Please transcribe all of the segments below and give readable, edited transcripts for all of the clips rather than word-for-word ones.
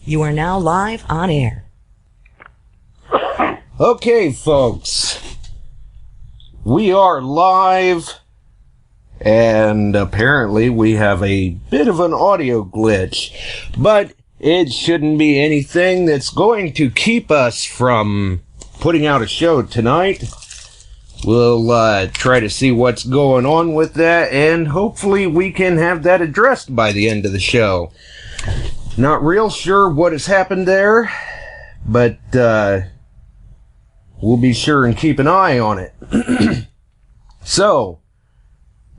You are now live on air. Okay, folks. We are live, and apparently we have a bit of an audio glitch, but it shouldn't be anything that's going to keep us from putting out a show tonight. We'll try to see what's going on with that, and hopefully we can have that addressed by the end of the show. Not real sure what has happened there, but we'll be sure and keep an eye on it. So,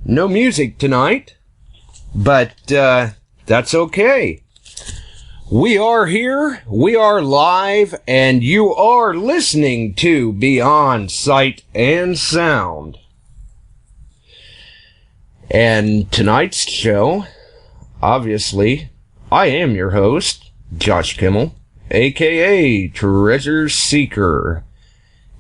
no music tonight, but that's okay. We are here, we are live, and you are listening to Beyond Sight and Sound. And tonight's show, obviously, I am your host, Josh Kimmel, aka Treasure Seeker.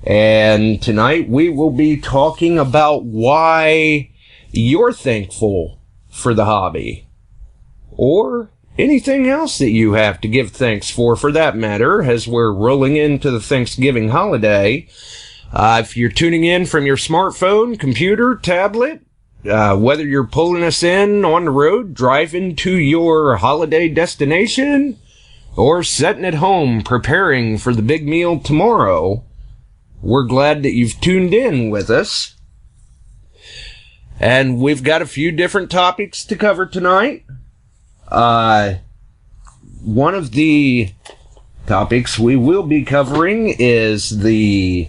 And tonight we will be talking about why you're thankful for the hobby. Or anything else that you have to give thanks for that matter, as we're rolling into the Thanksgiving holiday. If you're tuning in from your smartphone, computer, tablet, whether you're pulling us in on the road, driving to your holiday destination, or sitting at home preparing for the big meal tomorrow, we're glad that you've tuned in with us. And we've got a few different topics to cover tonight. One of the topics we will be covering is the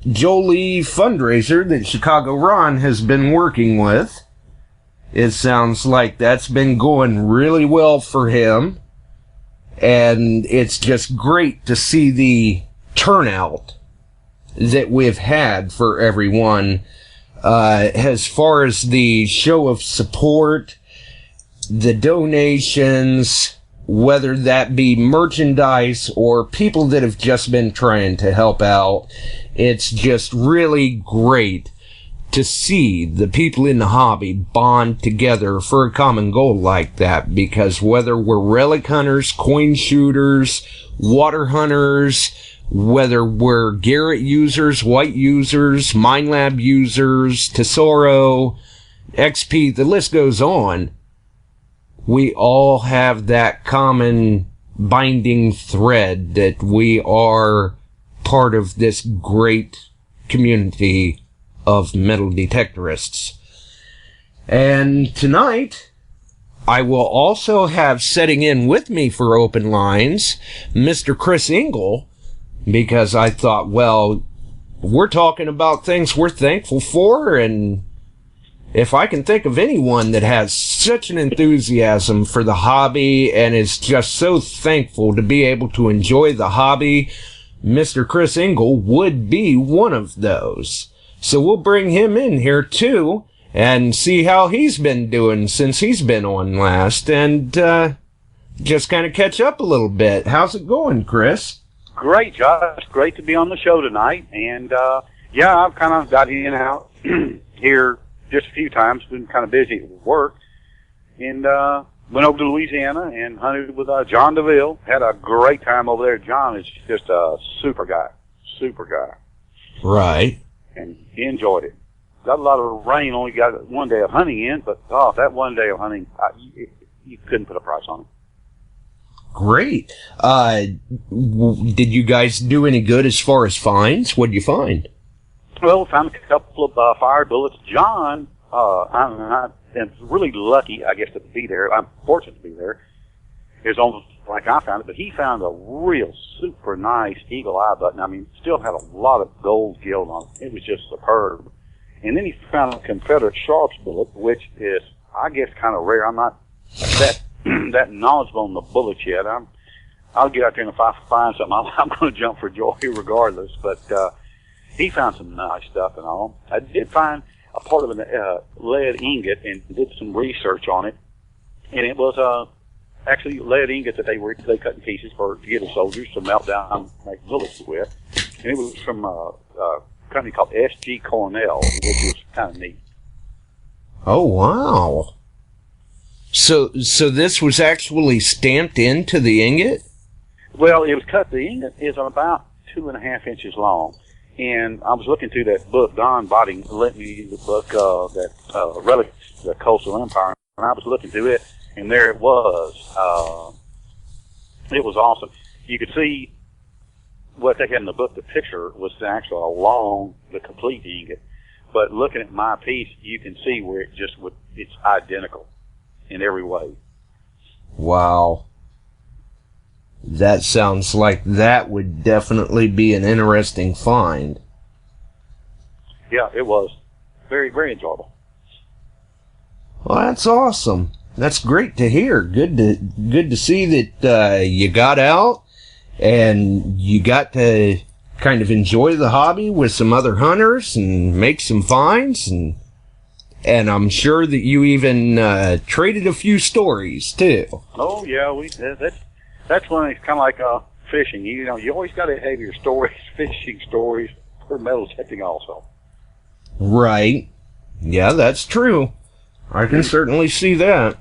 Jolie fundraiser that Chicago Ron has been working with. It sounds like that's been going really well for him. And it's just great to see the turnout that we've had for everyone. As far as the show of support, the donations, whether that be merchandise or people that have just been trying to help out, it's just really great to see the people in the hobby bond together for a common goal like that, because whether we're relic hunters, coin shooters, water hunters, whether we're Garrett users, white users, Minelab users, Tesoro, XP, the list goes on, we all have that common binding thread that we are part of this great community of metal detectorists. And tonight, I will also have setting in with me for open lines Mr. Chris Engel, because I thought, well, we're talking about things we're thankful for, and if I can think of anyone that has such an enthusiasm for the hobby and is just so thankful to be able to enjoy the hobby, Mr. Chris Engel would be one of those. So we'll bring him in here too and see how he's been doing since he's been on last, and just kind of catch up a little bit. How's it going, Chris? Great, Josh. Great to be on the show tonight. And, yeah, I've kind of got in and out here just a few times. Been kind of busy at work. And went over to Louisiana and hunted with John DeVille. Had a great time over there. John is just a super guy. Super guy. Right. And he enjoyed it. Got a lot of rain. Only got one day of hunting in. But, that one day of hunting, you couldn't put a price on it. Great. Did you guys do any good as far as finds? What did you find? Well, we found a couple of fire bullets. John, I'm really lucky, I guess, to be there. I'm fortunate to be there. It's almost like I found it, but he found a real super nice eagle eye button. I mean, still had a lot of gold gilt on it. It was just superb. And then he found a Confederate Sharps bullet, which is, I guess, kind of rare. I'm not that knowledgeable on the bullets yet. I'll get out there, and if I find something, I'm going to jump for joy regardless. But he found some nice stuff and all. I did find a part of a lead ingot and did some research on it, and it was actually lead ingot that they cut in pieces to give the soldiers to melt down and make bullets with. And it was from a company called S.G. Cornell, which was kind of neat. Oh, wow. So this was actually stamped into the ingot? Well, it was cut. The ingot is about 2.5 inches long. And I was looking through that book. Don Body lent me the book, that Relics, the Coastal Empire, and I was looking through it, and there it was. It was awesome. You could see what they had in the book. The picture was actually along the complete ingot, but looking at my piece, you can see where it's identical in every way. Wow. That sounds like that would definitely be an interesting find. Yeah, it was. Very, very enjoyable. Well, that's awesome. That's great to hear. Good to see that you got out and you got to kind of enjoy the hobby with some other hunters and make some finds, and I'm sure that you even traded a few stories too. Oh yeah, that's when it's kind of like fishing. You know, you always got to have your stories, fishing stories, for metal detecting also. Right. Yeah, that's true. I can certainly see that.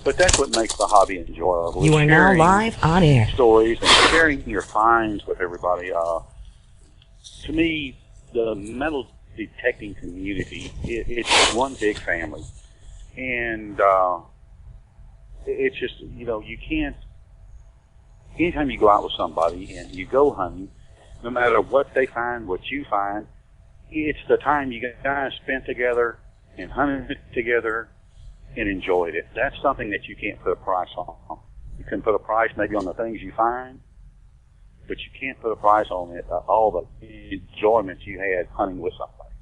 But that's what makes the hobby enjoyable. You are now live on air. Stories and sharing your finds with everybody. To me, the metal detecting community, it's one big family. And it's just, you know, you can't, anytime you go out with somebody and you go hunting, no matter what they find, what you find, it's the time you guys spent together and hunted together and enjoyed it. That's something that you can't put a price on. You can put a price maybe on the things you find, but you can't put a price on it, all the enjoyment you had hunting with somebody.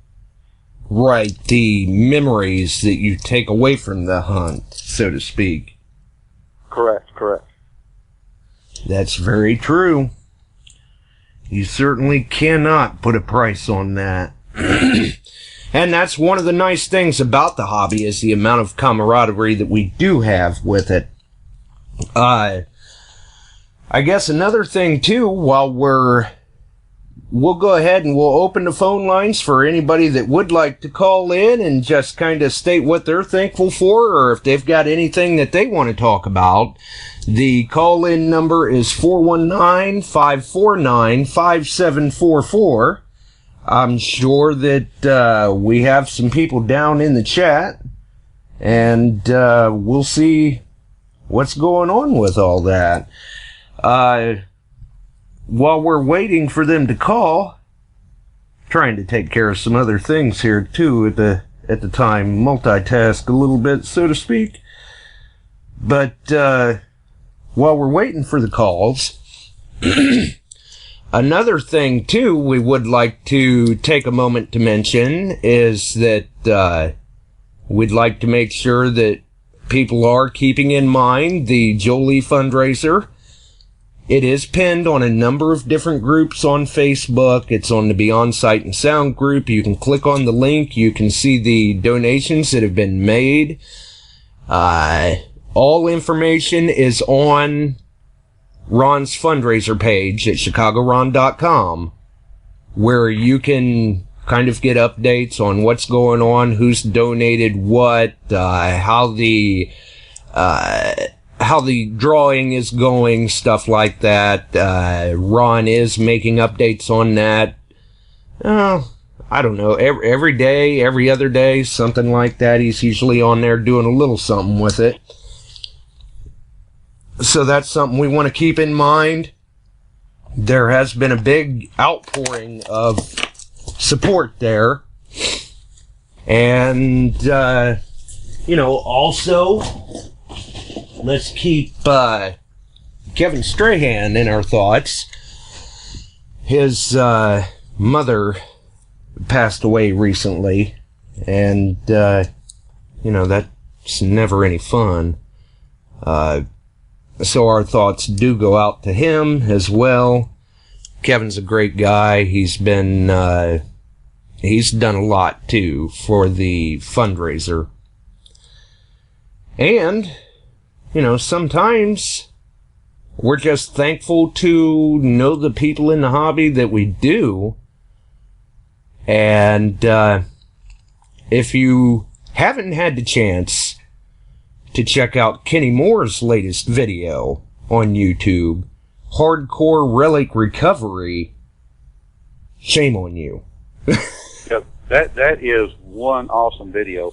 Right, the memories that you take away from the hunt, so to speak. Correct. That's very true. You certainly cannot put a price on that. And that's one of the nice things about the hobby, is the amount of camaraderie that we do have with it. I guess another thing too, while we'll go ahead and we'll open the phone lines for anybody that would like to call in and just kind of state what they're thankful for, or if they've got anything that they want to talk about. The call-in number is 419-549-5744. I'm sure that we have some people down in the chat, and we'll see what's going on with all that. While we're waiting for them to call, trying to take care of some other things here too at the time, multitask a little bit, so to speak. But while we're waiting for the calls, another thing too we would like to take a moment to mention is that we'd like to make sure that people are keeping in mind the Jolie fundraiser. It is pinned on a number of different groups on Facebook. It's on the Beyond Sight and Sound group. You can click on the link. You can see the donations that have been made. All information is on Ron's fundraiser page at chicagoron.com, where you can kind of get updates on what's going on, who's donated what, how the drawing is going, stuff like that. Ron is making updates on that. I don't know, every day, every other day, something like that. He's usually on there doing a little something with it. So that's something we want to keep in mind. There has been a big outpouring of support there. And, also, let's keep Kevin Strahan in our thoughts. His mother passed away recently, and, that's never any fun. So our thoughts do go out to him as well. Kevin's a great guy. He's done a lot, too, for the fundraiser. And, sometimes we're just thankful to know the people in the hobby that we do. And if you haven't had the chance to check out Kenny Moore's latest video on YouTube, Hardcore Relic Recovery, shame on you. Yeah, that is one awesome video.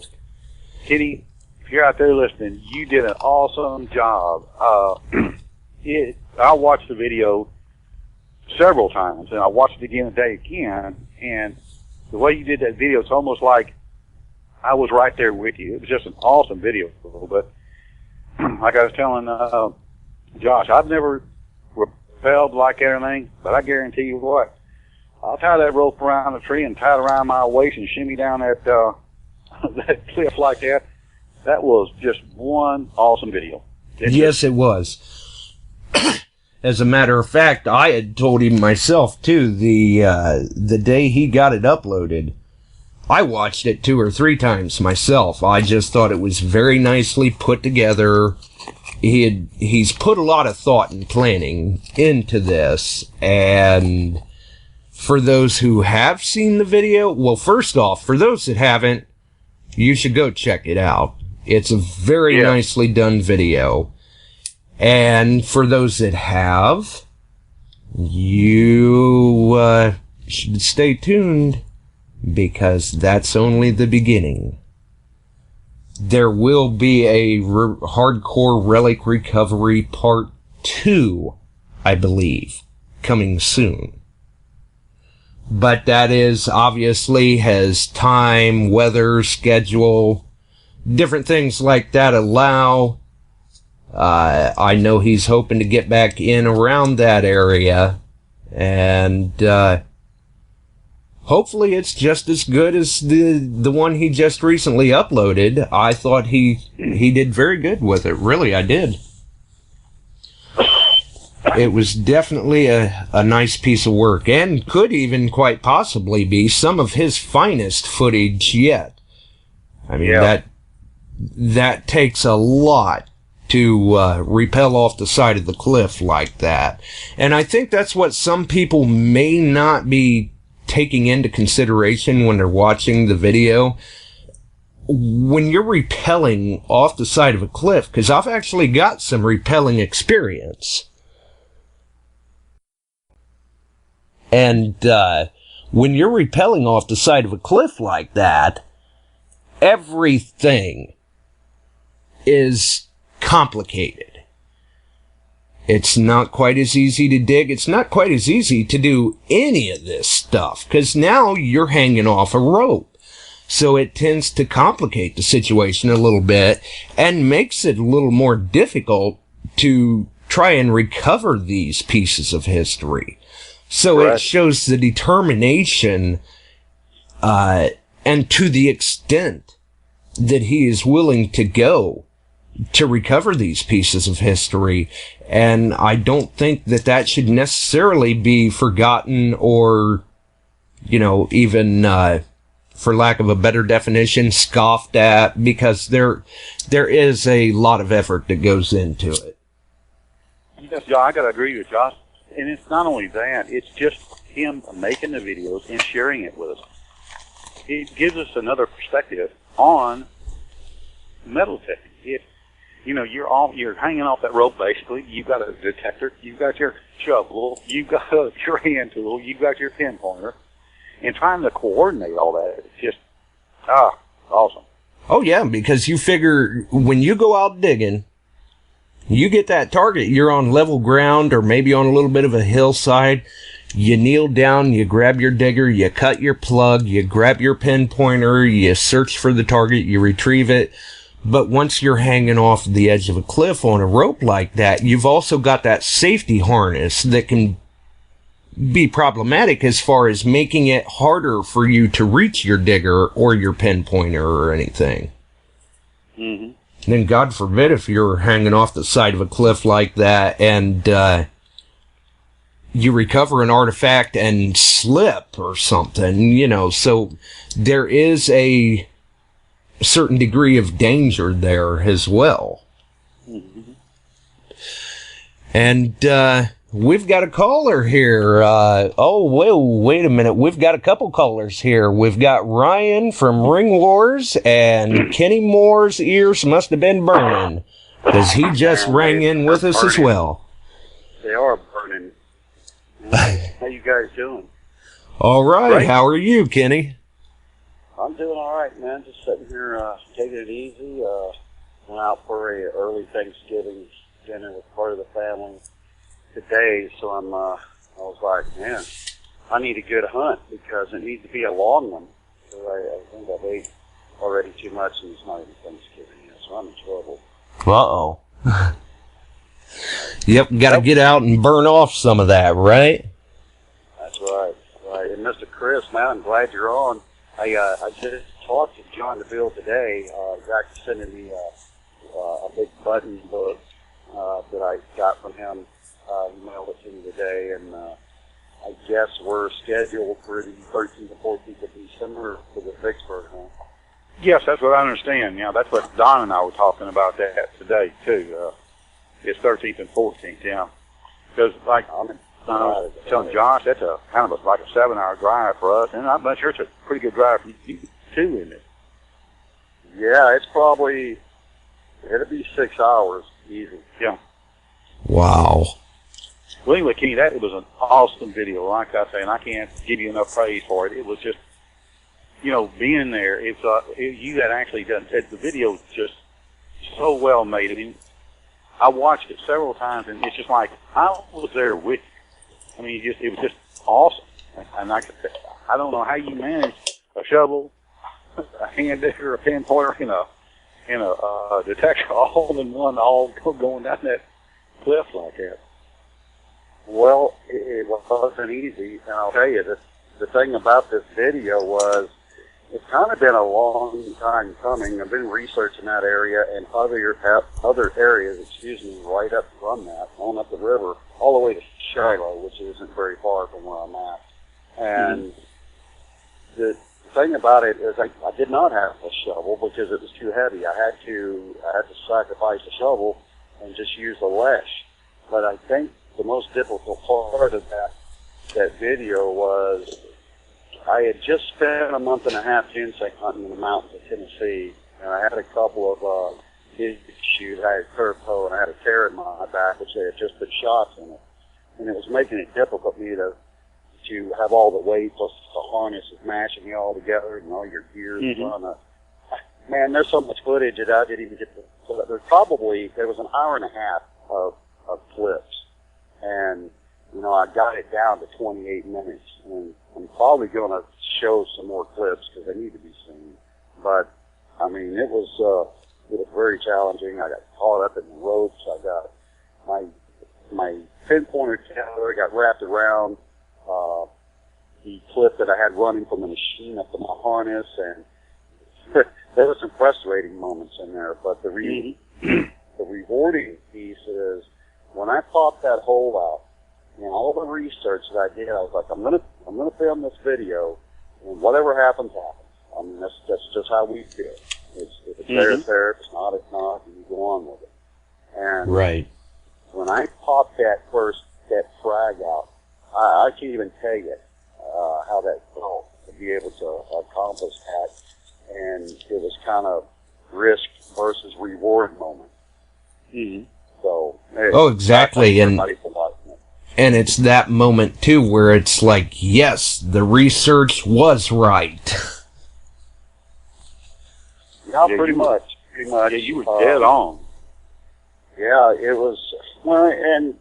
Kenny, if you're out there listening, you did an awesome job. I watched the video several times, and I watched it again today again, and the way you did that video, it's almost like I was right there with you. It was just an awesome video. But like I was telling Josh, I've never repelled like anything, but I guarantee you what, I'll tie that rope around the tree and tie it around my waist and shimmy down that that cliff like that. That was just one awesome video. Yes, it was. As a matter of fact, I had told him myself too. The day he got it uploaded, I watched it 2 or 3 times myself. I just thought it was very nicely put together. He's put a lot of thought and planning into this, and for those who have seen the video, well, first off, for those that haven't, you should go check it out. It's a very nicely done video. And for those that have, you should stay tuned, because that's only the beginning. There will be a Hardcore Relic Recovery Part 2, I believe, coming soon. But that is obviously as time, weather, schedule, different things like that allow. I know he's hoping to get back in around that area, and hopefully it's just as good as the one he just recently uploaded. I thought he did very good with it. Really, I did. It was definitely a nice piece of work, and could even quite possibly be some of his finest footage yet. I mean, that takes a lot to rappel off the side of the cliff like that. And I think that's what some people may not be taking into consideration when they're watching the video. When you're rappelling off the side of a cliff, because I've actually got some rappelling experience. And when you're rappelling off the side of a cliff like that, everything is complicated. It's not quite as easy to dig. It's not quite as easy to do any of this stuff, because now you're hanging off a rope. So it tends to complicate the situation a little bit and makes it a little more difficult to try and recover these pieces of history. So it shows the determination and to the extent that he is willing to go to recover these pieces of history. And I don't think that should necessarily be forgotten or, even, for lack of a better definition, scoffed at, because there is a lot of effort that goes into it. Yes, Josh, I gotta agree with Josh. And it's not only that, it's just him making the videos and sharing it with us. It gives us another perspective on metal detecting. You're hanging off that rope basically. You've got a detector, you've got your shovel, you've got your hand tool, you've got your pinpointer, and trying to coordinate all that. It's just awesome. Oh yeah, because you figure when you go out digging, you get that target, you're on level ground or maybe on a little bit of a hillside. You kneel down, you grab your digger, you cut your plug, you grab your pinpointer, you search for the target, you retrieve it. But once you're hanging off the edge of a cliff on a rope like that, you've also got that safety harness that can be problematic as far as making it harder for you to reach your digger or your pinpointer or anything. Mm-hmm. And then God forbid if you're hanging off the side of a cliff like that and you recover an artifact and slip or something, so there is a certain degree of danger there as well. Mm-hmm. And we've got a caller here. Wait a minute. We've got a couple callers here. We've got Ryan from Ring Wars, and Kenny Moore's ears must have been burning, because he just rang in with us as well. They are burning. How you guys doing? All right. How are you, Kenny? I'm doing all right, man. Just sitting here taking it easy. Went out for a early Thanksgiving dinner with part of the family today, so I was like, man, I need a good hunt because it needs to be a long one. So I think I've ate already too much, and it's not even Thanksgiving yet, so I'm in trouble. Uh-oh. Yep, got to get out and burn off some of that, right? That's right. Right. And Mr. Chris, man, I'm glad you're on. I just talked to John DeVille today. He's actually sending me a big button book that I got from him. He mailed it to me today, and I guess we're scheduled for the 13th and 14th of December for the Vicksburg hunt. Yes, that's what I understand. Yeah, that's what Don and I were talking about that today, too. It's 13th and 14th, yeah. Because, like, I was telling Josh, that's a kind of like a 7-hour drive for us, and I'm not sure it's a pretty good drive for you, too, isn't it? Yeah, it'll be 6 hours, easy. Yeah. Wow. Well, anyway, Kenny, that was an awesome video, like I say, and I can't give you enough praise for it. It was just, being there, you had actually done it. The video is just so well made. I mean, I watched it several times, and it's just like I was there with you. I mean, it was just awesome. And I don't know how you manage a shovel, a hand digger, a pinpointer, and a detector all in one, all going down that cliff like that. Well, it wasn't easy, and I'll tell you, the thing about this video was it's kind of been a long time coming. I've been researching that area and other areas, right up from that, on up the river, all the way to Shiloh, which isn't very far from where I'm at. And the thing about it is I did not have a shovel because it was too heavy. I had to sacrifice the shovel and just use the lash. But I think the most difficult part of that video was I had just spent a month and a half ginseng hunting in the mountains of Tennessee, and I had a couple of issues. I had a curved toe and I had a tear in my back, which they had just put shots in it, and it was making it difficult for me to have all the weight plus the harness is mashing you all together and all your gears on a. Man, there's so much footage that I didn't even get to. So there was an hour and a half of clips, and I got it down to 28 minutes, and I'm probably going to show some more clips because they need to be seen. But I mean, it was very challenging. I got caught up in the ropes. I got my pinpointer tether got wrapped around the clip that I had running from the machine up to my harness, and there were some frustrating moments in there. But the rewarding piece is when I popped that hole out. And all the research that I did, I was like, I'm gonna film this video, and whatever happens, happens. I mean, that's just how we feel. If it's there, it's there. If it's not, it's not, and you go on with it. And when I popped that frag out, I can't even tell you how that felt to be able to accomplish that. And it was kind of risk versus reward moment. So, exactly, and it's that moment, too, where it's like, yes, the research was right. Yeah, pretty much. Yeah, you were dead on. Yeah, it was. Well, and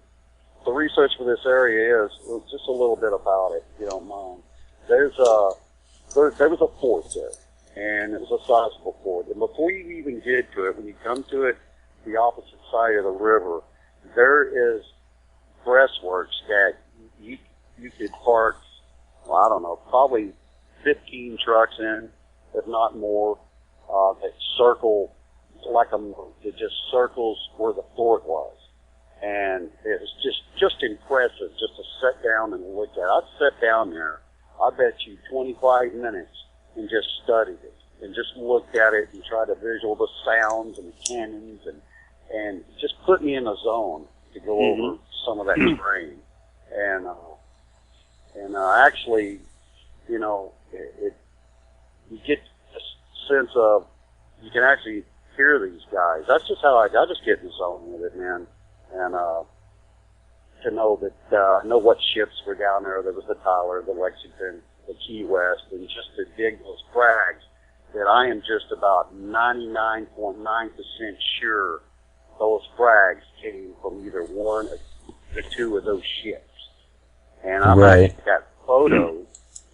the research for this area is just a little bit about it, if you don't mind. There was a fort there, and it was a sizable fort. And before you even get to it, when you come to it, the opposite side of the river, there is breastworks that you could park, well, I don't know, probably 15 trucks in, if not more, that circle like it just circles where the fort was. And it was just impressive just to sit down and look at it. I'd sit down there, I bet you 25 minutes, and just studied it, and just looked at it and tried to visual the sounds and the cannons, and just put me in a zone to go over some of that terrain. and actually, you know, you get a sense of, you can actually hear these guys. That's just how I just get in the zone with it, man. And to know that I know what ships were down there. There was the Tyler, the Lexington, the Key West, and just to dig those frags that I am just about 99.9% sure those frags came from either one or two of those ships. And I've actually got photos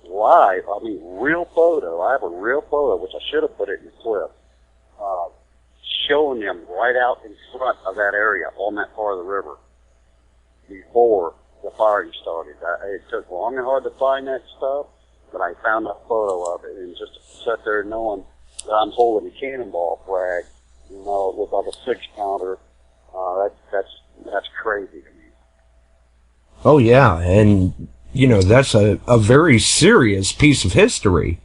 live, I mean real photo. I have a real photo, which I should have put it in the clip, showing them right out in front of that area on that part of the river before the firing started. It took long and hard to find that stuff, but I found a photo of it, and just to sit there knowing that I'm holding a cannonball flag, you know, with like a 6-pounder, that's crazy to me. Oh yeah, and you know, that's a very serious piece of history.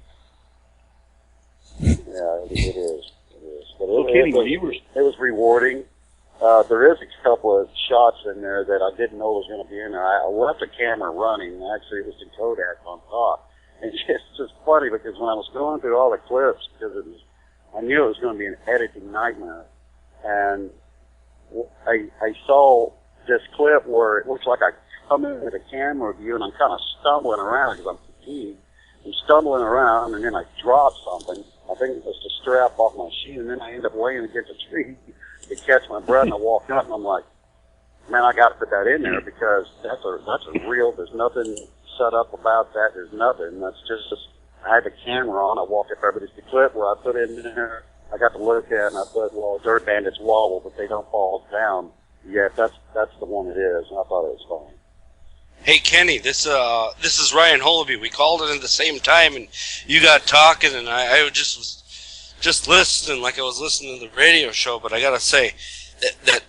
Yeah, it is. But it was rewarding. There is a couple of shots in there that I didn't know was going to be in there. I left the camera running. Actually, it was in Kodak on top. And it's just funny because when I was going through all the clips, because I knew it was going to be an editing nightmare, and I saw this clip where it looks like I come in with a camera view and I'm kind of stumbling around because I'm fatigued. I'm stumbling around and then I drop something. I think it was the strap off my shoe, and then I end up laying against a tree to catch my breath, and I walk up and I'm like, man, I got to put that in there because that's a real. There's nothing set up about that. There's nothing. That's just I had the camera on. I walked up there, but it's the clip where I put it in there. I got to look at it and I thought, well, dirt bandits wobble, but they don't fall down. Yeah, that's the one it is. And I thought it was funny. Hey Kenny, this is Ryan Holubiw. We called it at the same time, and you got talking, and I was just listening like I was listening to the radio show. But I gotta say that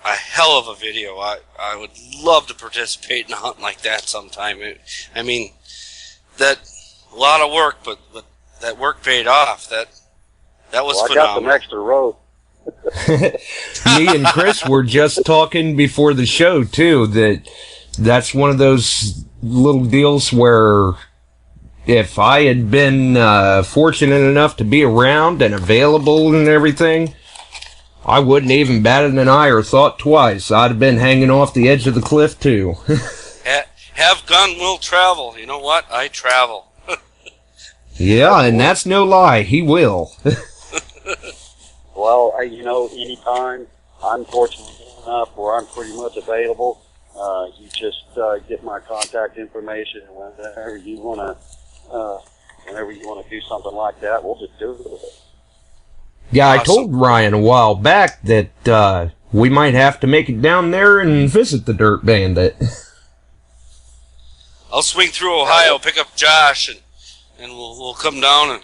a hell of a video. I would love to participate in a hunt like that sometime. I mean, that a lot of work, but that work paid off. That was phenomenal. I got some extra rope. Me and Chris were just talking before the show too that's one of those little deals where if I had been fortunate enough to be around and available and everything, I wouldn't even batted an eye or thought twice. I'd have been hanging off the edge of the cliff too. Have gun will travel. You know what? I travel. Yeah, and that's no lie. He will. Well, anytime I'm fortunate enough where I'm pretty much available, you just get my contact information, and whenever you want to do something like that, we'll just do it. Yeah, awesome. I told Ryan a while back that we might have to make it down there and visit the Dirt Bandit. I'll swing through Ohio, pick up Josh, and we'll come down and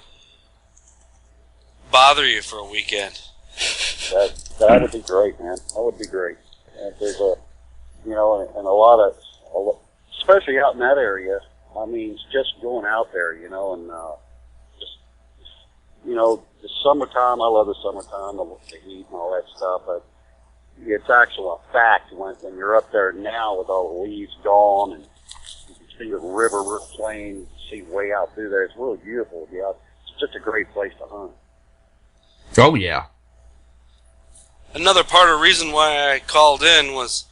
bother you for a weekend. That would be great, man. That would be great. And there's and a lot of, especially out in that area. I mean, just going out there, and the summertime. I love the summertime, the heat and all that stuff. But it's actually a fact when you're up there now with all the leaves gone and you can see the river plain, see way out through there. It's really beautiful. Yeah, it's just a great place to hunt. Oh yeah. Another part of the reason why I called in was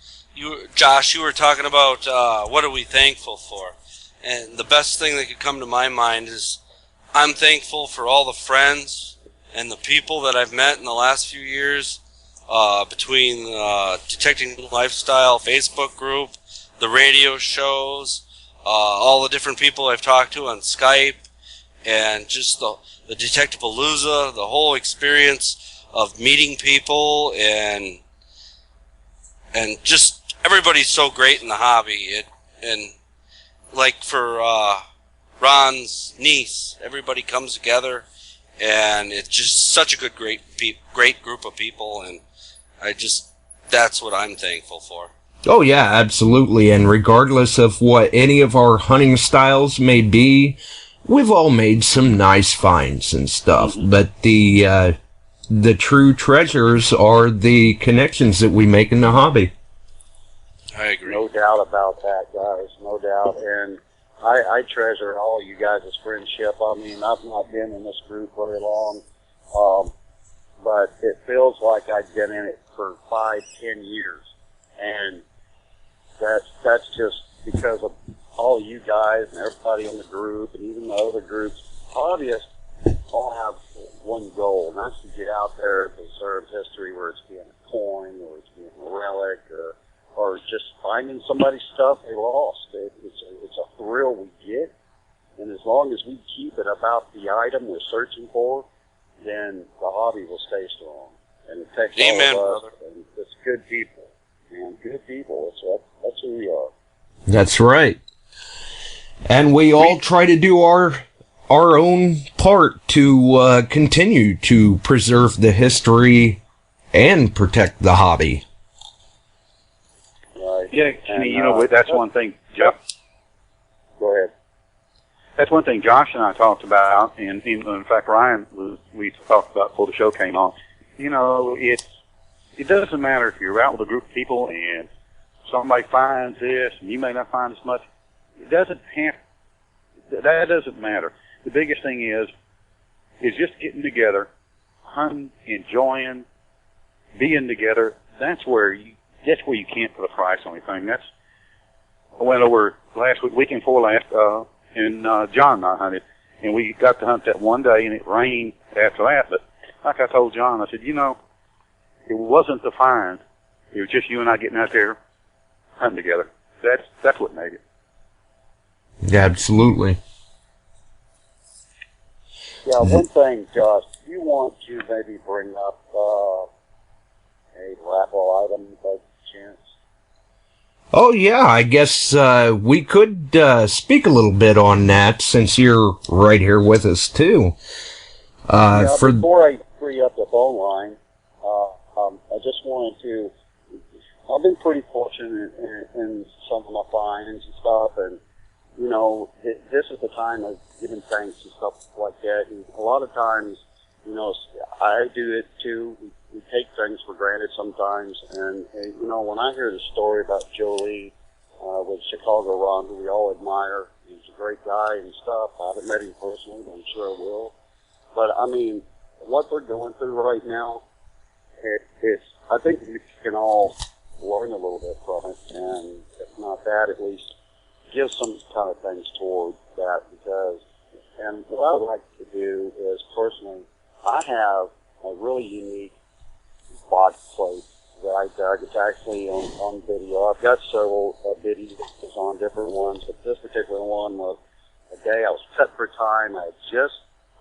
Josh, you were talking about what are we thankful for, and the best thing that could come to my mind is I'm thankful for all the friends and the people that I've met in the last few years, between Detecting Lifestyle Facebook group, the radio shows, all the different people I've talked to on Skype, and just the Detectapalooza, the whole experience of meeting people, and just everybody's so great in the hobby. And like for Ron's niece, everybody comes together, and it's just such a good, great group of people, and that's what I'm thankful for. Oh yeah, absolutely. And regardless of what any of our hunting styles may be, we've all made some nice finds and stuff. Mm-hmm. But the true treasures are the connections that we make in the hobby. I agree. No doubt about that, guys. No doubt. And I treasure all you guys' friendship. I mean, I've not been in this group very long, but it feels like I've been in it for 5-10 years. And that's just because of all you guys and everybody in the group and even the other groups. Hobbyists all have one goal, and that's to get out there and preserve history, where it's being a coin or it's being a relic or just finding somebody's stuff they lost. It's a thrill we get, and as long as we keep it about the item we're searching for, then the hobby will stay strong. And it takes Amen, all of us, brother. and it's good people. And good people, that's who we are. That's right. And we all try to do our own part to continue to preserve the history and protect the hobby. Right. Yeah, And, that's one thing, Josh. Go ahead. That's one thing Josh and I talked about, and in fact, we talked about before the show came on. It doesn't matter if you're out with a group of people and somebody finds this and you may not find as much. That doesn't matter. The biggest thing is just getting together, hunting, enjoying, being together. That's where you can't put a price on anything. I went over weekend before last, and John and I hunted, and we got to hunt that one day, and it rained after that. But like I told John, I said, it wasn't the find. It was just you and I getting out there hunting together. That's what made it. Absolutely. Yeah, one thing, Josh, do you want to maybe bring up a raffle item by chance? Oh, yeah, I guess we could speak a little bit on that since you're right here with us, too. Before I free up the phone line, I just wanted to... I've been pretty fortunate in some of my finds and stuff, and, this is the time of giving thanks and stuff like that. And a lot of times, I do it, too. We take things for granted sometimes, and when I hear the story about Jolie with Chicago Ron, who we all admire, he's a great guy and stuff. I haven't met him personally, but I'm sure I will. But I mean, what we're going through right now, I think we can all learn a little bit from it, and if not that, at least give some kind of things toward that. And what I would like to do is, personally, I have a really unique box plate that I dug. It's actually on video. I've got several videos on different ones, but this particular one was a day I was cut for time. I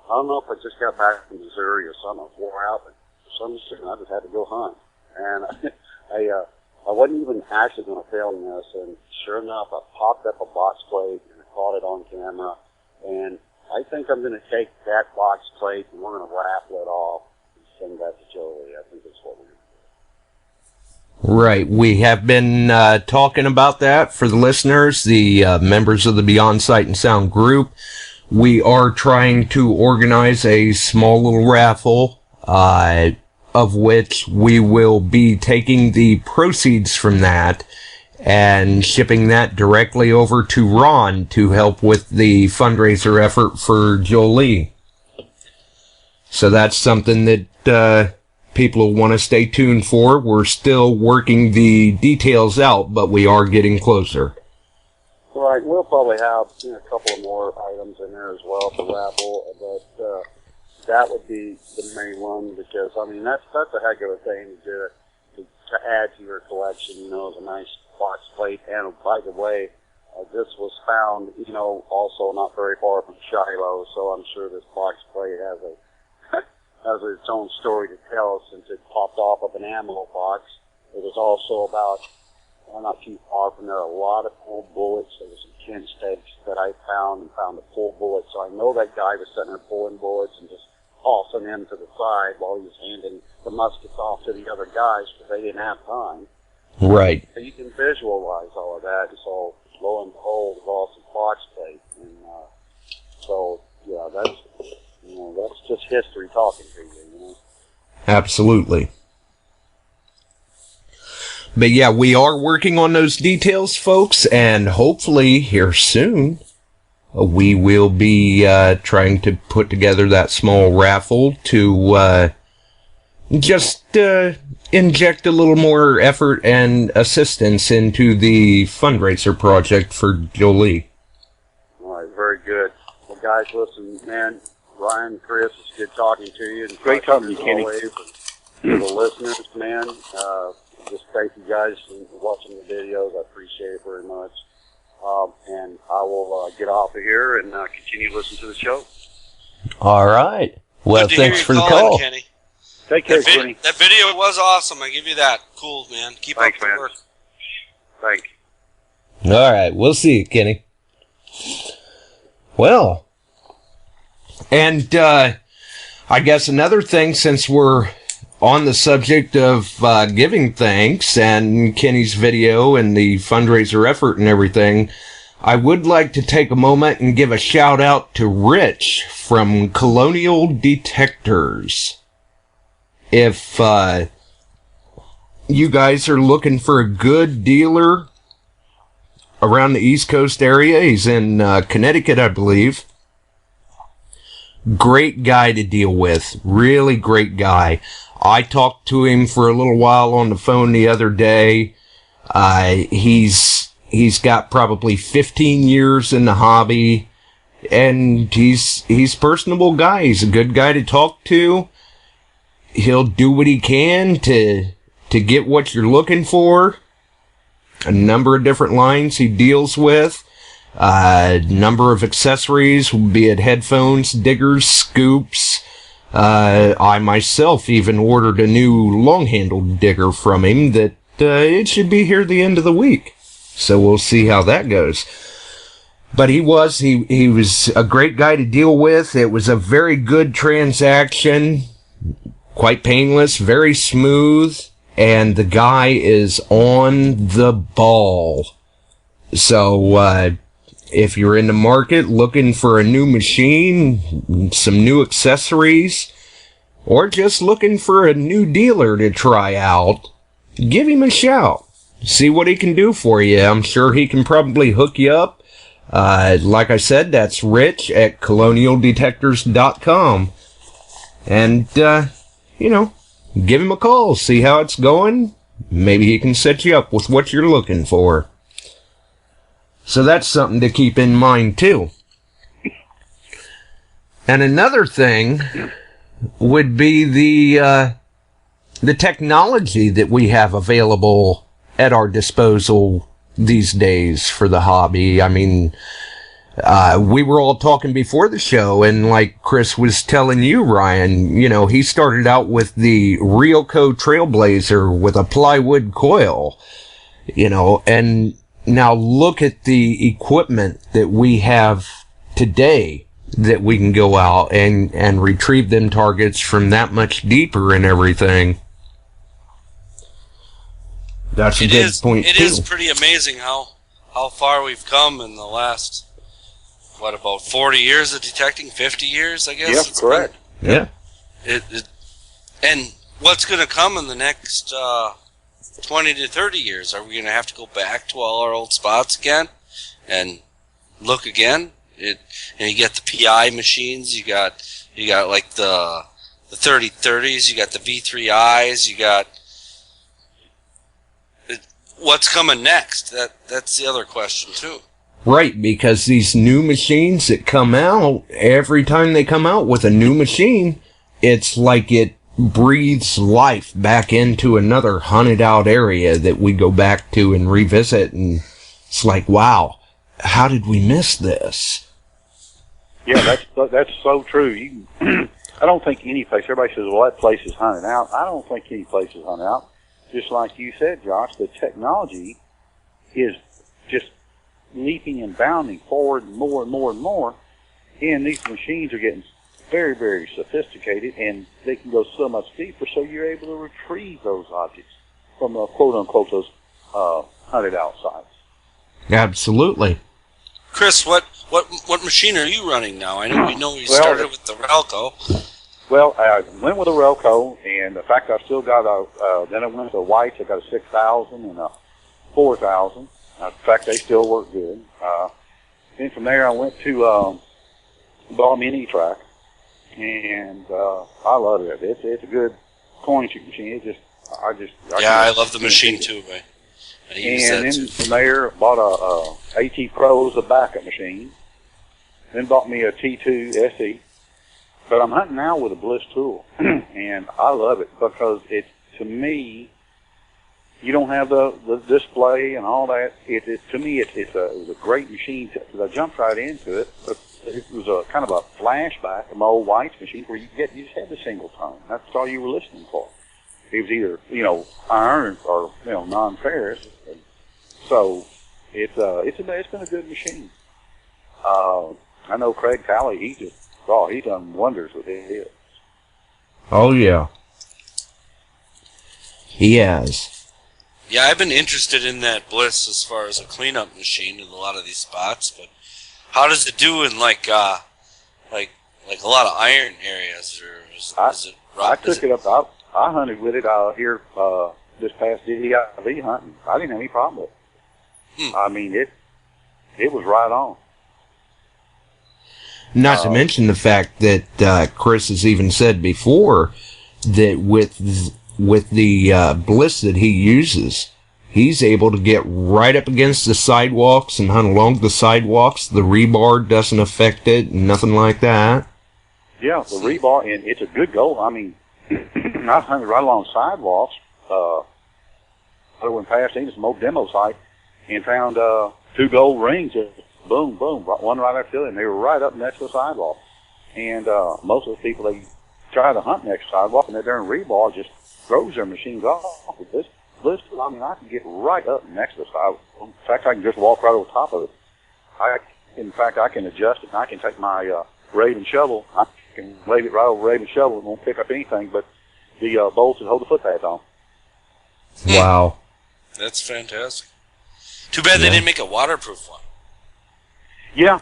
don't know if I just got back from Missouri or something. I was wore out, but for some reason I just had to go hunt. And I wasn't even actually going to film this, and sure enough, I popped up a box plate and I caught it on camera. And I think I'm going to take that box plate and we're going to raffle it off and send that to Jolie. I think that's what we're going to do. Right. We have been talking about that for the listeners, the members of the Beyond Sight and Sound group. We are trying to organize a small little raffle, of which we will be taking the proceeds from that and shipping that directly over to Ron to help with the fundraiser effort for Jolie. So that's something that people will want to stay tuned for. We're still working the details out, but we are getting closer. Right, we'll probably have a couple of more items in there as well for raffle, but that would be the main one, because I mean that's a heck of a thing to add to your collection. As a nice box plate. And by the way, this was found, also not very far from Shiloh, so I'm sure this box plate has its own story to tell, since it popped off of an ammo box. It was also about, not too far from there, a lot of full bullets. There was some tin stakes that I found a full bullet. So I know that guy was sitting there pulling bullets and just tossing them to the side while he was handing the muskets off to the other guys, because they didn't have time. Right. So you can visualize all of that. So lo and behold, it was all some box plate. And so, yeah, that's just history talking to you, Absolutely. But yeah, we are working on those details, folks, and hopefully here soon we will be trying to put together that small raffle to just inject a little more effort and assistance into the fundraiser project for Jolie. All right, very good. Well, guys, listen, man, Ryan, Chris, it's good talking to you. And Great talking to you, Kenny. always. And to the listeners, man, just thank you guys for watching the videos. I appreciate it very much. And I will get off of here and continue to listen to the show. All right. Well, Good to hear thanks you for the calling, call. Kenny. Take care, Kenny. That video was awesome. I give you that. Cool, man. Keep Thanks, up the man. work. Thank All you. right. We'll see you, Kenny. Well, and I guess another thing, since we're on the subject of giving thanks and Kenny's video and the fundraiser effort and everything, I would like to take a moment and give a shout out to Rich from Colonial Detectors. If you guys are looking for a good dealer around the East Coast area, he's in Connecticut, I believe. Great guy to deal with. Really great guy. I talked to him for a little while on the phone the other day. He's got probably 15 years in the hobby, and he's a personable guy. He's a good guy to talk to. He'll do what he can to get what you're looking for. A number of different lines he deals with. Number of accessories, be it headphones, diggers, scoops. I myself even ordered a new long-handled digger from him that it should be here the end of the week. So we'll see how that goes. But he was a great guy to deal with. It was a very good transaction. Quite painless, very smooth. And the guy is on the ball. So, if you're in the market looking for a new machine, some new accessories, or just looking for a new dealer to try out, give him a shout. See what he can do for you. I'm sure he can probably hook you up. Like I said, that's Rich at colonialdetectors.com. And, give him a call. See how it's going. Maybe he can set you up with what you're looking for. So that's something to keep in mind, too. And another thing would be the technology that we have available at our disposal these days for the hobby. I mean, we were all talking before the show, and like Chris was telling you, Ryan, he started out with the Ryoko Trailblazer with a plywood coil, and now look at the equipment that we have today that we can go out and retrieve them targets from that much deeper and everything. That's a good point, too. It is pretty amazing how far we've come in the last, about 40 years of detecting? 50 years, I guess? Yep, correct. Yeah. And what's going to come in the next 20 to 30 years? Are we going to have to go back to all our old spots again and look again? And you get the PI machines, you got like the 3030s, you got the V3Is, you got what's coming next? That's the other question too. Right, because these new machines that come out, every time they come out with a new machine, it's like it breathes life back into another hunted out area that we go back to and revisit, and it's like, wow, how did we miss this? Yeah, that's so true. I don't think any place, everybody says, well, that place is hunted out. I don't think any place is hunted out. Just like you said, Josh, the technology is just leaping and bounding forward more and more and more. And these machines are getting very, very sophisticated, and they can go so much deeper, so you're able to retrieve those objects from quote-unquote those hunted out sites. Absolutely. Chris, what machine are you running now? I know you started with the Ralco. Well, I went with a Relco, and in fact, I still got then I went to White's. I got a 6,000 and a 4,000. In fact, they still work good. Then from there, I went to bought me an E-Track, and I love it. It's a good coin shooting machine. I love the machine too. I use and that then too. from there, bought a AT Pro as a backup machine. Then bought me a T2 SE. But I'm hunting now with a Bliss tool, and I love it because it's, to me, you don't have the display and all that. To me, it was a great machine because I jumped right into it. But it was a kind of a flashback of my old White's machine where you just had the single tone. That's all you were listening for. It was either iron or non-ferrous. So it's been a good machine. I know Craig Talley. He's done wonders with his. Oh, yeah. He has. Yeah, I've been interested in that Bliss as far as a cleanup machine in a lot of these spots, but how does it do in like a lot of iron areas, or is it rough? I took it up. I hunted with it out here this past DIV hunting. I didn't have any problem with it. I mean, it was right on. Not to mention the fact that Chris has even said before that with the Bliss that he uses, he's able to get right up against the sidewalks and hunt along the sidewalks. The rebar doesn't affect it, nothing like that. Yeah, the rebar, and it's a good goal. I mean, I hunted right along sidewalks. I went past some old demo site and found 2 gold rings. Boom, boom, one right after the other, and they were right up next to the sidewalk. And most of the people, they try to hunt next to the sidewalk, and that darn rebar just throws their machines off. With this I mean, I can get right up next to the sidewalk. In fact, I can just walk right over top of it. In fact, I can adjust it, and I can take my Raven shovel. I can lay it right over Raven shovel. It won't pick up anything but the bolts that hold the footpads on. Wow. That's fantastic. Too bad they didn't make a waterproof one. Yeah.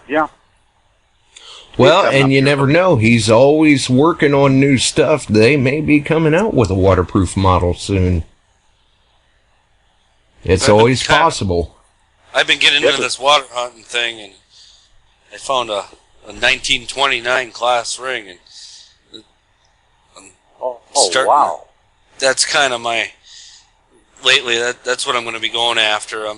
Well, and you never know. He's always working on new stuff. They may be coming out with a waterproof model soon. It's always possible. I've been getting into this water hunting thing, and I found a 1929 class ring, and wow. That's kind of my lately. That's what I'm going to be going after.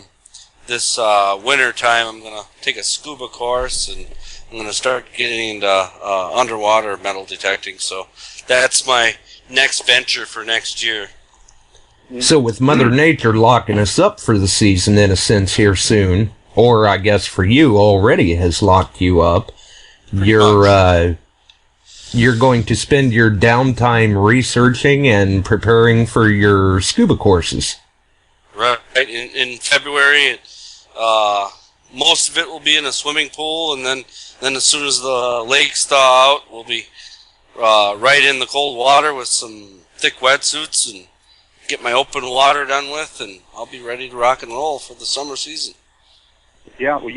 This winter time, I'm going to take a scuba course, and I'm going to start getting into underwater metal detecting. So that's my next venture for next year. So with Mother Nature locking us up for the season, in a sense, here soon, or I guess for you already has locked you up, you're going to spend your downtime researching and preparing for your scuba courses. Right. In February, most of it will be in a swimming pool, and then as soon as the lakes thaw out, we'll be right in the cold water with some thick wetsuits and get my open water done with, and I'll be ready to rock and roll for the summer season. Yeah, well,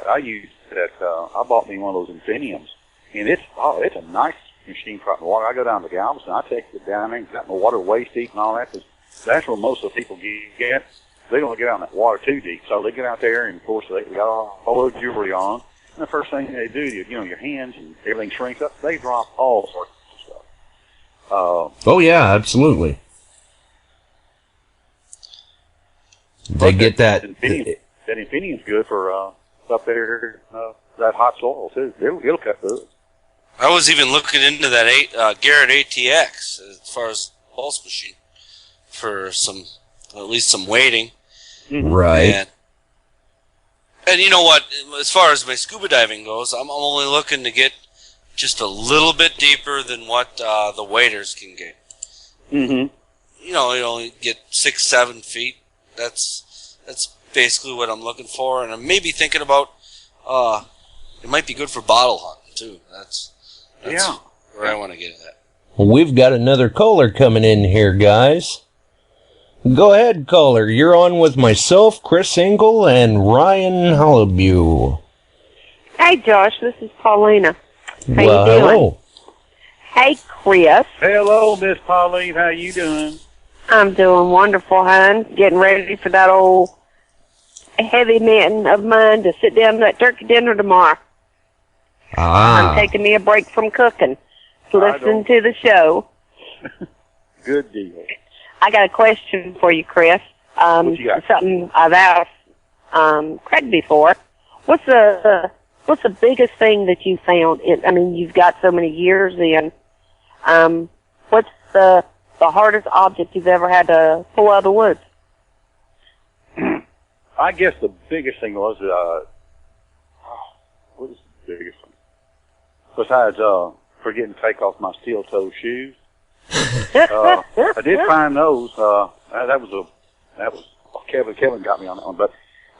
I use that. I bought me one of those Infiniums, and it's a nice machine for out in the water. I go down to Galveston, I take it down there and get in the water waist deep and all that, because that's where most of the people get. They don't get out in that water too deep, so they get out there, and of course they got all their jewelry on. And the first thing they do, your hands and everything shrinks up. They drop all sorts of stuff. Oh yeah, absolutely. They get that. That Infinium's good for up there, that hot soil too. It'll cut through it. I was even looking into that Garrett ATX as far as pulse machine for at least some weighting. Right. And you know what? As far as my scuba diving goes, I'm only looking to get just a little bit deeper than what the waders can get. Mm-hmm. You only get 6-7 feet. That's basically what I'm looking for, and I'm maybe thinking about it might be good for bottle hunting too. That's where I want to get at. Well, we've got another caller coming in here, guys. Go ahead, caller. You're on with myself, Chris Engel, and Ryan Holubiw. Hey, Josh. This is Paulina. How you doing? Hello. Hey, Chris. Hello, Miss Pauline. How you doing? I'm doing wonderful, hon. Getting ready for that old heavy man of mine to sit down to that turkey dinner tomorrow. I'm taking me a break from cooking to listen to the show. Good deal. I got a question for you, Chris. What you got? Something I've asked Craig before. What's the biggest thing that you found? I mean, you've got so many years in. What's the hardest object you've ever had to pull out of the woods? I guess the biggest thing was, what is the biggest thing? Besides forgetting to take off my steel-toe shoes. I did find those. That was Kevin got me on that one. But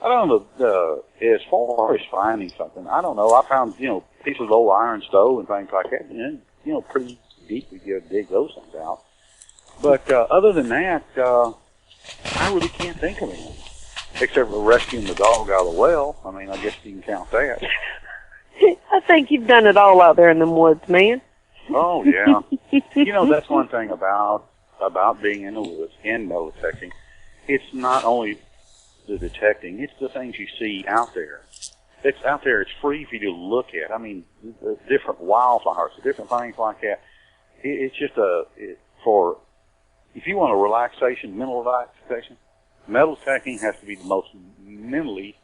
I don't know, as far as finding something, I don't know. I found, pieces of old iron stove and things like that. And, pretty deep we could dig those things out. But other than that, I really can't think of anything. Except for rescuing the dog out of the well. I mean, I guess you can count that. I think you've done it all out there in the woods, man. Oh, yeah. That's one thing about being in the woods and metal detecting. It's not only the detecting, it's the things you see out there. It's out there, it's free for you to look at. I mean, the different wildflowers, the different things like that. It's just if you want a relaxation, mental relaxation, metal detecting has to be the most mentally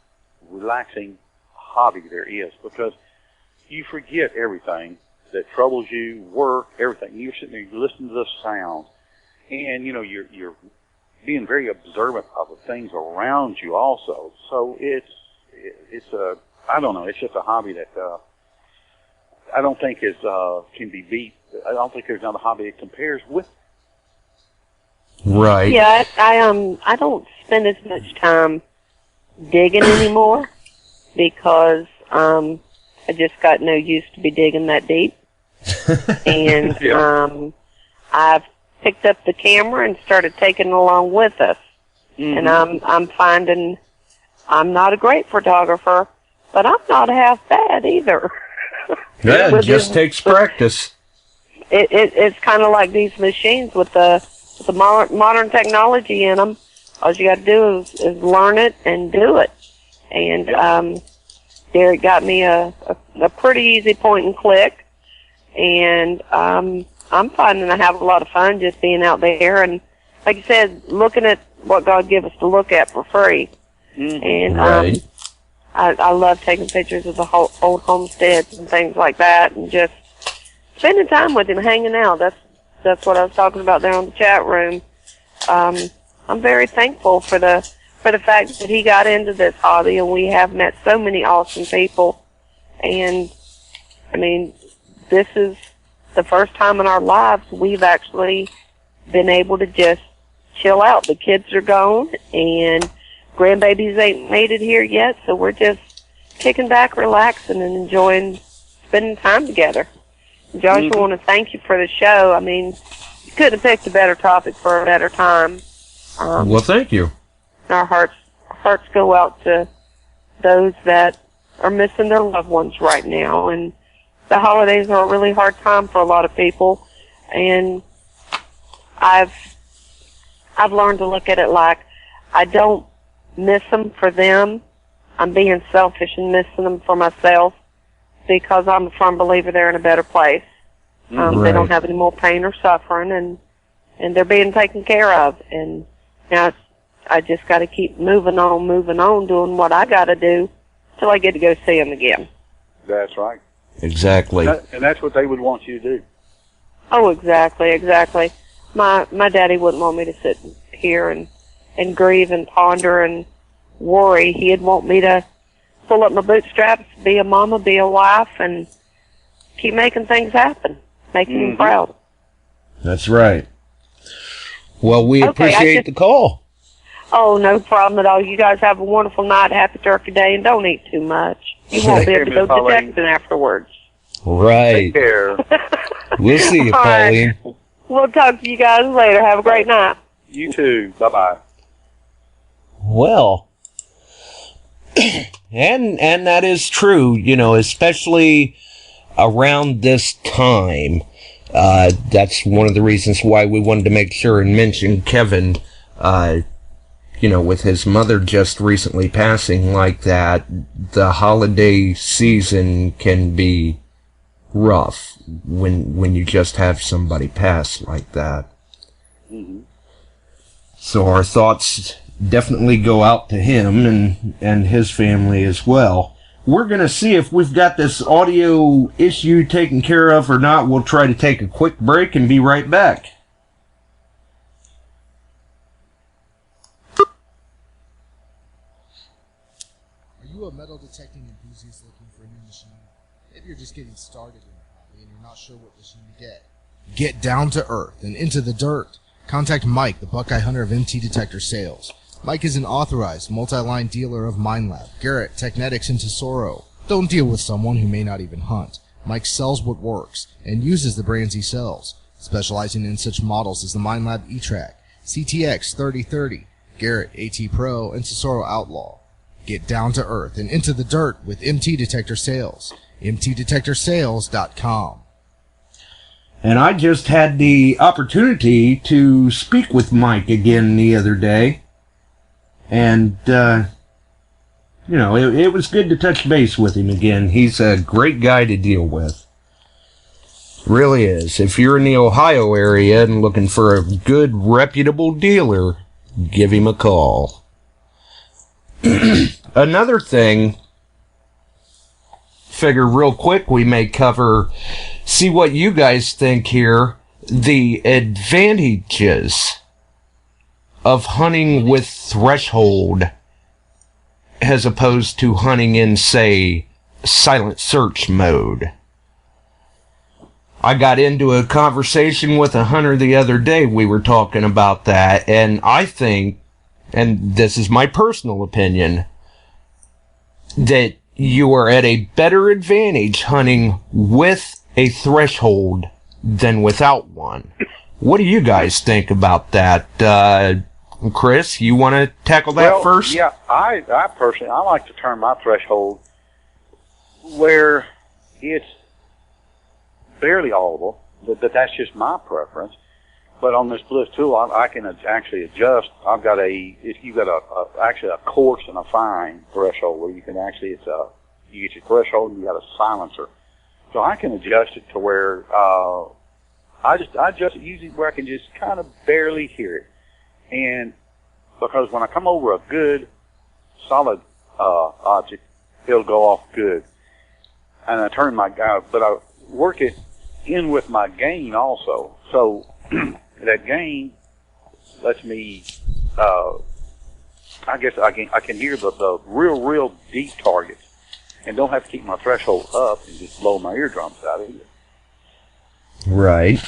relaxing hobby there is, because you forget everything that troubles you, work, everything. You're sitting there, you listen to the sounds, and you're being very observant of the things around you also. So it's I don't know, it's just a hobby that I don't think can be beat. I don't think there's another hobby that compares with. Right. Yeah, I don't spend as much time digging anymore because I just got no use to be digging that deep. And I've picked up the camera and started taking it along with us. Mm-hmm. And I'm finding I'm not a great photographer, but I'm not half bad either. Yeah, it just takes practice. It's kind of like these machines with the modern technology in them. All you got to do is learn it and do it. And Derek got me a pretty easy point and click, and I'm finding I have a lot of fun just being out there and, like you said, looking at what God gave us to look at for free. Mm-hmm. And right. I love taking pictures of the old homesteads and things like that, and just spending time with him, hanging out. That's what I was talking about there on the chat room. I'm very thankful for the fact that he got into this hobby, and we have met so many awesome people. And I mean, this is the first time in our lives we've actually been able to just chill out. The kids are gone, and grandbabies ain't made it here yet, so we're just kicking back, relaxing, and enjoying spending time together. Josh, I want to thank you for the show. I mean, you couldn't have picked a better topic for a better time. Well, thank you. Our hearts go out to those that are missing their loved ones right now, and the holidays are a really hard time for a lot of people. And I've learned to look at it like I don't miss them for them. I'm being selfish and missing them for myself, because I'm a firm believer they're in a better place. Right. They don't have any more pain or suffering, and they're being taken care of. And now I just got to keep moving on, doing what I got to do till I get to go see them again. That's right. Exactly. And that's what they would want you to do. Oh, exactly. My daddy wouldn't want me to sit here and grieve and ponder and worry. He'd want me to pull up my bootstraps, be a mama, be a wife, and keep making things happen, making him proud. That's right. Well, we appreciate the call. Oh, no problem at all. You guys have a wonderful night, happy Turkey Day, and don't eat too much. You won't be able to go detecting afterwards. Right. Take care. We'll see you, Pauline. Right. We'll talk to you guys later. Have a great night. You too. Bye-bye. Well, and that is true, especially around this time. That's one of the reasons why we wanted to make sure and mention Kevin, with his mother just recently passing like that. The holiday season can be rough when you just have somebody pass like that. Mm-hmm. So our thoughts definitely go out to him and his family as well. We're going to see if we've got this audio issue taken care of or not. We'll try to take a quick break and be right back. Are you a metal detecting enthusiast looking for a new machine? Maybe you're just getting started in the hobby and you're not sure what machine to get. Get down to earth and into the dirt. Contact Mike, the Buckeye Hunter of MT Detector Sales. Mike is an authorized multi-line dealer of MineLab, Garrett, Technetics, and Tesoro. Don't deal with someone who may not even hunt. Mike sells what works and uses the brands he sells, specializing in such models as the MineLab E-Track, CTX 3030, Garrett AT Pro, and Tesoro Outlaw. Get down to earth and into the dirt with MT Detector Sales. MTDetectorsales.com. And I just had the opportunity to speak with Mike again the other day. And, it was good to touch base with him again. He's a great guy to deal with. Really is. If you're in the Ohio area and looking for a good, reputable dealer, give him a call. Another thing, figure real quick we may cover, see what you guys think here, the advantages of hunting with threshold as opposed to hunting in, say, silent search mode. I got into a conversation with a hunter the other day. We were talking about that, and I think, and this is my personal opinion, that you are at a better advantage hunting with a threshold than without one. What do you guys think about that? Chris, you want to tackle that first? Yeah, I personally, I like to turn my threshold where it's barely audible, but that's just my preference. But on this Bliss tool, I can actually adjust. I've got you've got actually a coarse and a fine threshold where you can actually, you get your threshold and you got a silencer. So I can adjust it to where, I adjust it usually where I can just kind of barely hear it. And because when I come over a good, solid object, it'll go off good. And I turn but I work it in with my gain also. So that gain lets me, I guess I can hear the real deep targets and don't have to keep my threshold up and just blow my eardrums out either. Right.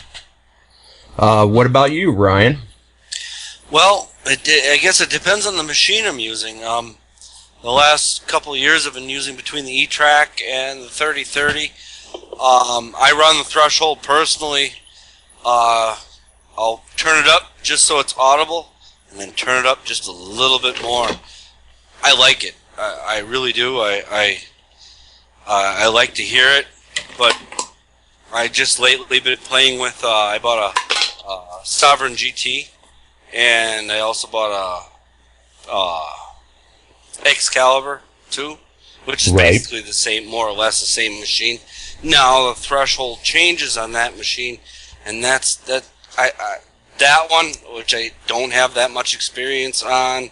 What about you, Ryan? Well, I guess it depends on the machine I'm using. The last couple of years I've been using between the E-Track and the 3030. I run the threshold personally. I'll turn it up just so it's audible, and then turn it up just a little bit more. I like it. I really do. I like to hear it, but I just lately been playing with. I bought a Sovereign GT, and I also bought a Excalibur too, which is basically the same, more or less the same machine. Now the threshold changes on that machine, and that's that. That one, which I don't have that much experience on,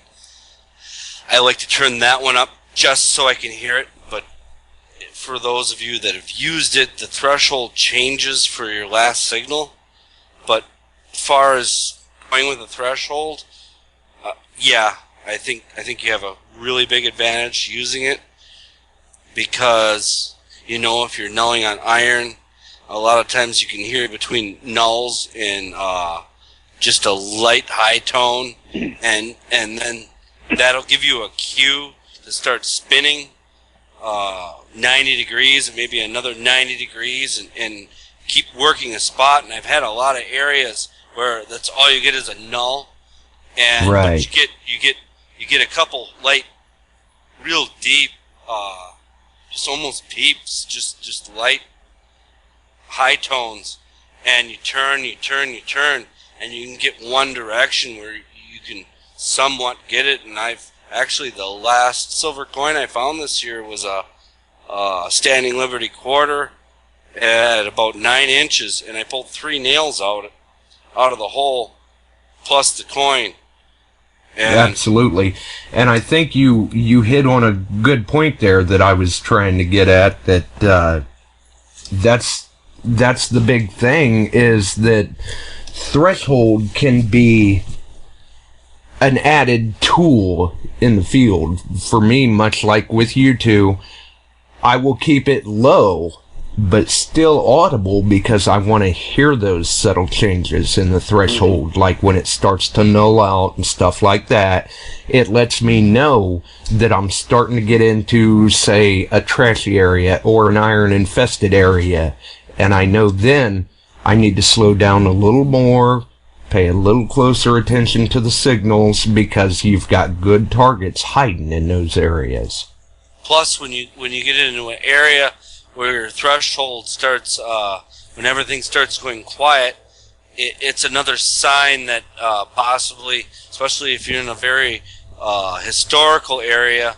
I like to turn that one up just so I can hear it. But for those of you that have used it, the threshold changes for your last signal. But as far as going with the threshold, yeah, I think you have a really big advantage using it, because if you're nulling on iron, a lot of times you can hear between nulls and just a light high tone, and then that'll give you a cue to start spinning 90 degrees and maybe another 90 degrees and keep working a spot. And I've had a lot of areas where that's all you get is a null, and but you get a couple light, real deep, just almost peeps, just light high tones, and you turn, and you can get one direction where you can somewhat get it. And I've actually, the last silver coin I found this year was a Standing Liberty quarter at about 9 inches, and I pulled 3 nails out of the hole, plus the coin. And absolutely. And I think you hit on a good point there that I was trying to get at, that that's the big thing, is that threshold can be an added tool in the field. For me, much like with you two, I will keep it low but still audible, because I want to hear those subtle changes in the threshold, like when it starts to null out and stuff like that. It lets me know that I'm starting to get into, say, a trashy area or an iron infested area, and I know then I need to slow down a little more, pay a little closer attention to the signals, because you've got good targets hiding in those areas. Plus, when you get into an area where your threshold starts, when everything starts going quiet, it's another sign that possibly, especially if you're in a very historical area,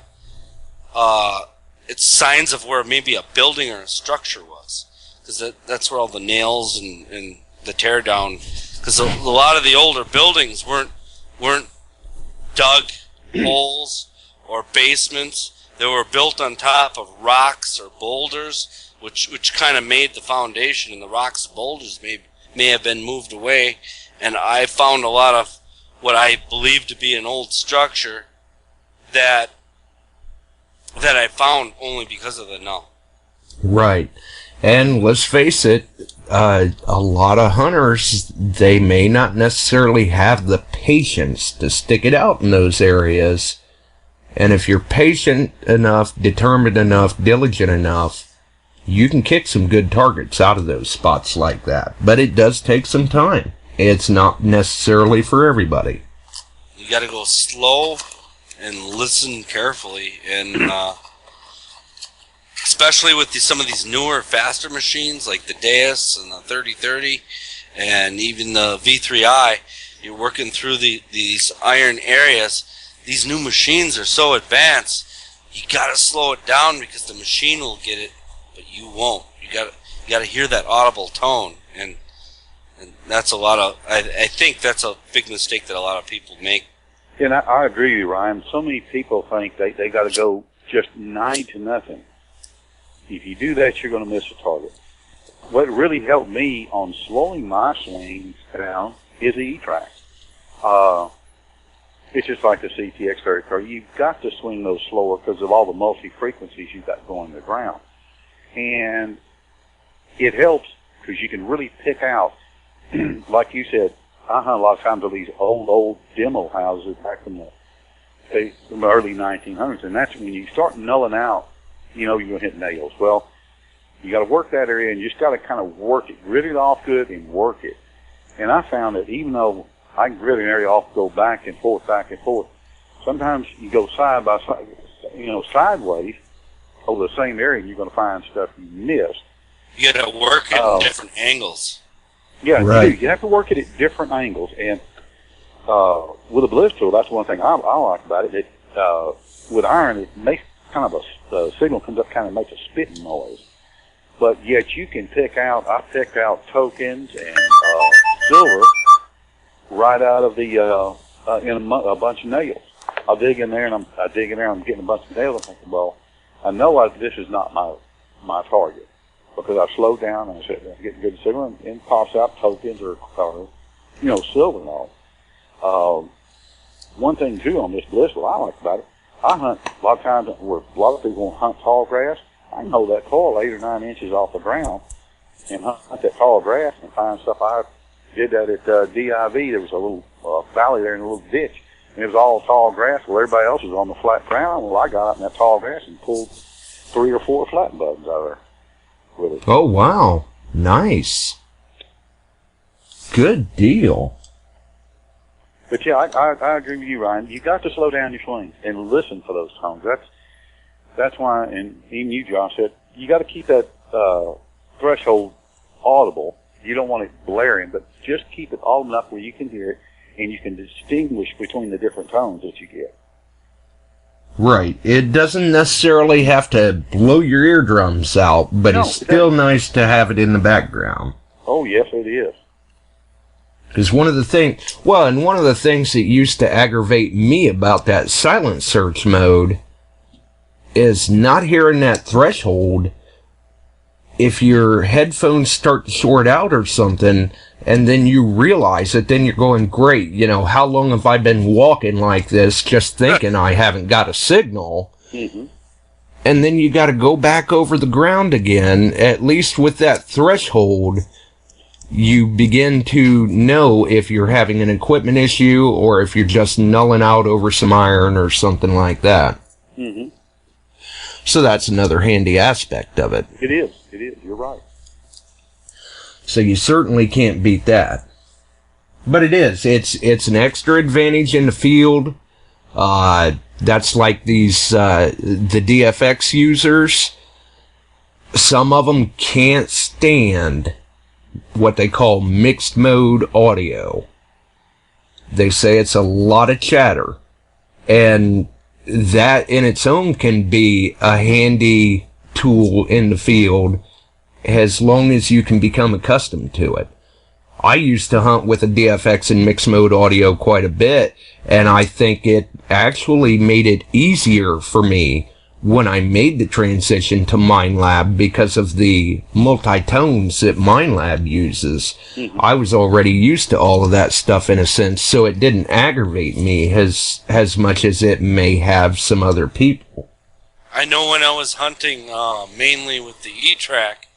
it's signs of where maybe a building or a structure was, because that's where all the nails and the tear down, because a lot of the older buildings weren't dug holes or basements. They were built on top of rocks or boulders, which kind of made the foundation, and the rocks and boulders may have been moved away. And I found a lot of what I believe to be an old structure that I found only because of the null. Right. And let's face it, a lot of hunters, they may not necessarily have the patience to stick it out in those areas. And if you're patient enough, determined enough, diligent enough, you can kick some good targets out of those spots like that. But it does take some time. It's not necessarily for everybody. You got to go slow and listen carefully, and especially with some of these newer, faster machines like the Deus and the 3030 and even the V3i, you're working through these iron areas. These new machines are so advanced, you gotta slow it down, because the machine will get it, but you won't. You gotta hear that audible tone, and that's a lot of. I think that's a big mistake that a lot of people make. And I agree with you, Ryan. So many people think they got to go just 9-0. If you do that, you're going to miss a target. What really helped me on slowing my swings down is the E-track. It's just like the CTX 3030. You've got to swing those slower because of all the multi-frequencies you've got going to the ground. And it helps because you can really pick out, like you said, I hunt a lot of times of these old demo houses back from the early 1900s, and that's when you start nulling out, you're going to hit nails. Well, you got to work that area, and you just got to kind of work it, grit it off good and work it. And I found that even though I can grit an area off, go back and forth, sometimes you go side by side, sideways over the same area, and you're going to find stuff you missed. You got to work it in different angles. Yeah, right. You have to work it at different angles. And with a bliss tool, that's one thing I like about it. With iron, it makes kind of the signal comes up, kind of makes a spitting noise. But yet you can I picked out tokens and silver right out of the in a bunch of nails. I dig in there, and I'm getting a bunch of nails. I'm thinking, well, I know this is not my target, because I've slowed down and I said, I'm getting good signal, and it pops out tokens or silver and all. One thing too on this bliss, what I like about it, I hunt a lot of times where a lot of people hunt tall grass. I can hold that coil 8 or 9 inches off the ground and hunt that tall grass and find stuff. I did that at DIV. There was a little valley there and a little ditch, and it was all tall grass. Well, everybody else was on the flat ground. Well, I got out in that tall grass and pulled 3 or 4 flat buttons out of there with it. Oh, wow. Nice. Good deal. But yeah, I agree with you, Ryan. You got to slow down your swing and listen for those tones. That's why, and even you, Josh, said you got to keep that threshold audible You don't want it blaring, but just keep it all enough where you can hear it, and you can distinguish between the different tones that you get. Right. It doesn't necessarily have to blow your eardrums out, but it's still nice to have it in the background. Oh, yes, it is. Because one of the things that used to aggravate me about that silent search mode is not hearing that threshold if your headphones start to short out or something, and then you realize it, then you're going, great, how long have I been walking like this just thinking I haven't got a signal? Mm-hmm. And then you got to go back over the ground again. At least with that threshold, you begin to know if you're having an equipment issue or if you're just nulling out over some iron or something like that. Mm-hmm. So that's another handy aspect of it. It is. You're right. So you certainly can't beat that. But it is. It's an extra advantage in the field. That's like these, the DFX users. Some of them can't stand what they call mixed mode audio. They say it's a lot of chatter. And that in its own can be a handy tool in the field as long as you can become accustomed to it. I used to hunt with a DFX and mixed mode audio quite a bit, and I think it actually made it easier for me when I made the transition to MindLab because of the multi-tones that MindLab uses. Mm-hmm. I was already used to all of that stuff in a sense, so it didn't aggravate me as much as it may have some other people. I know when I was hunting mainly with the E-Track,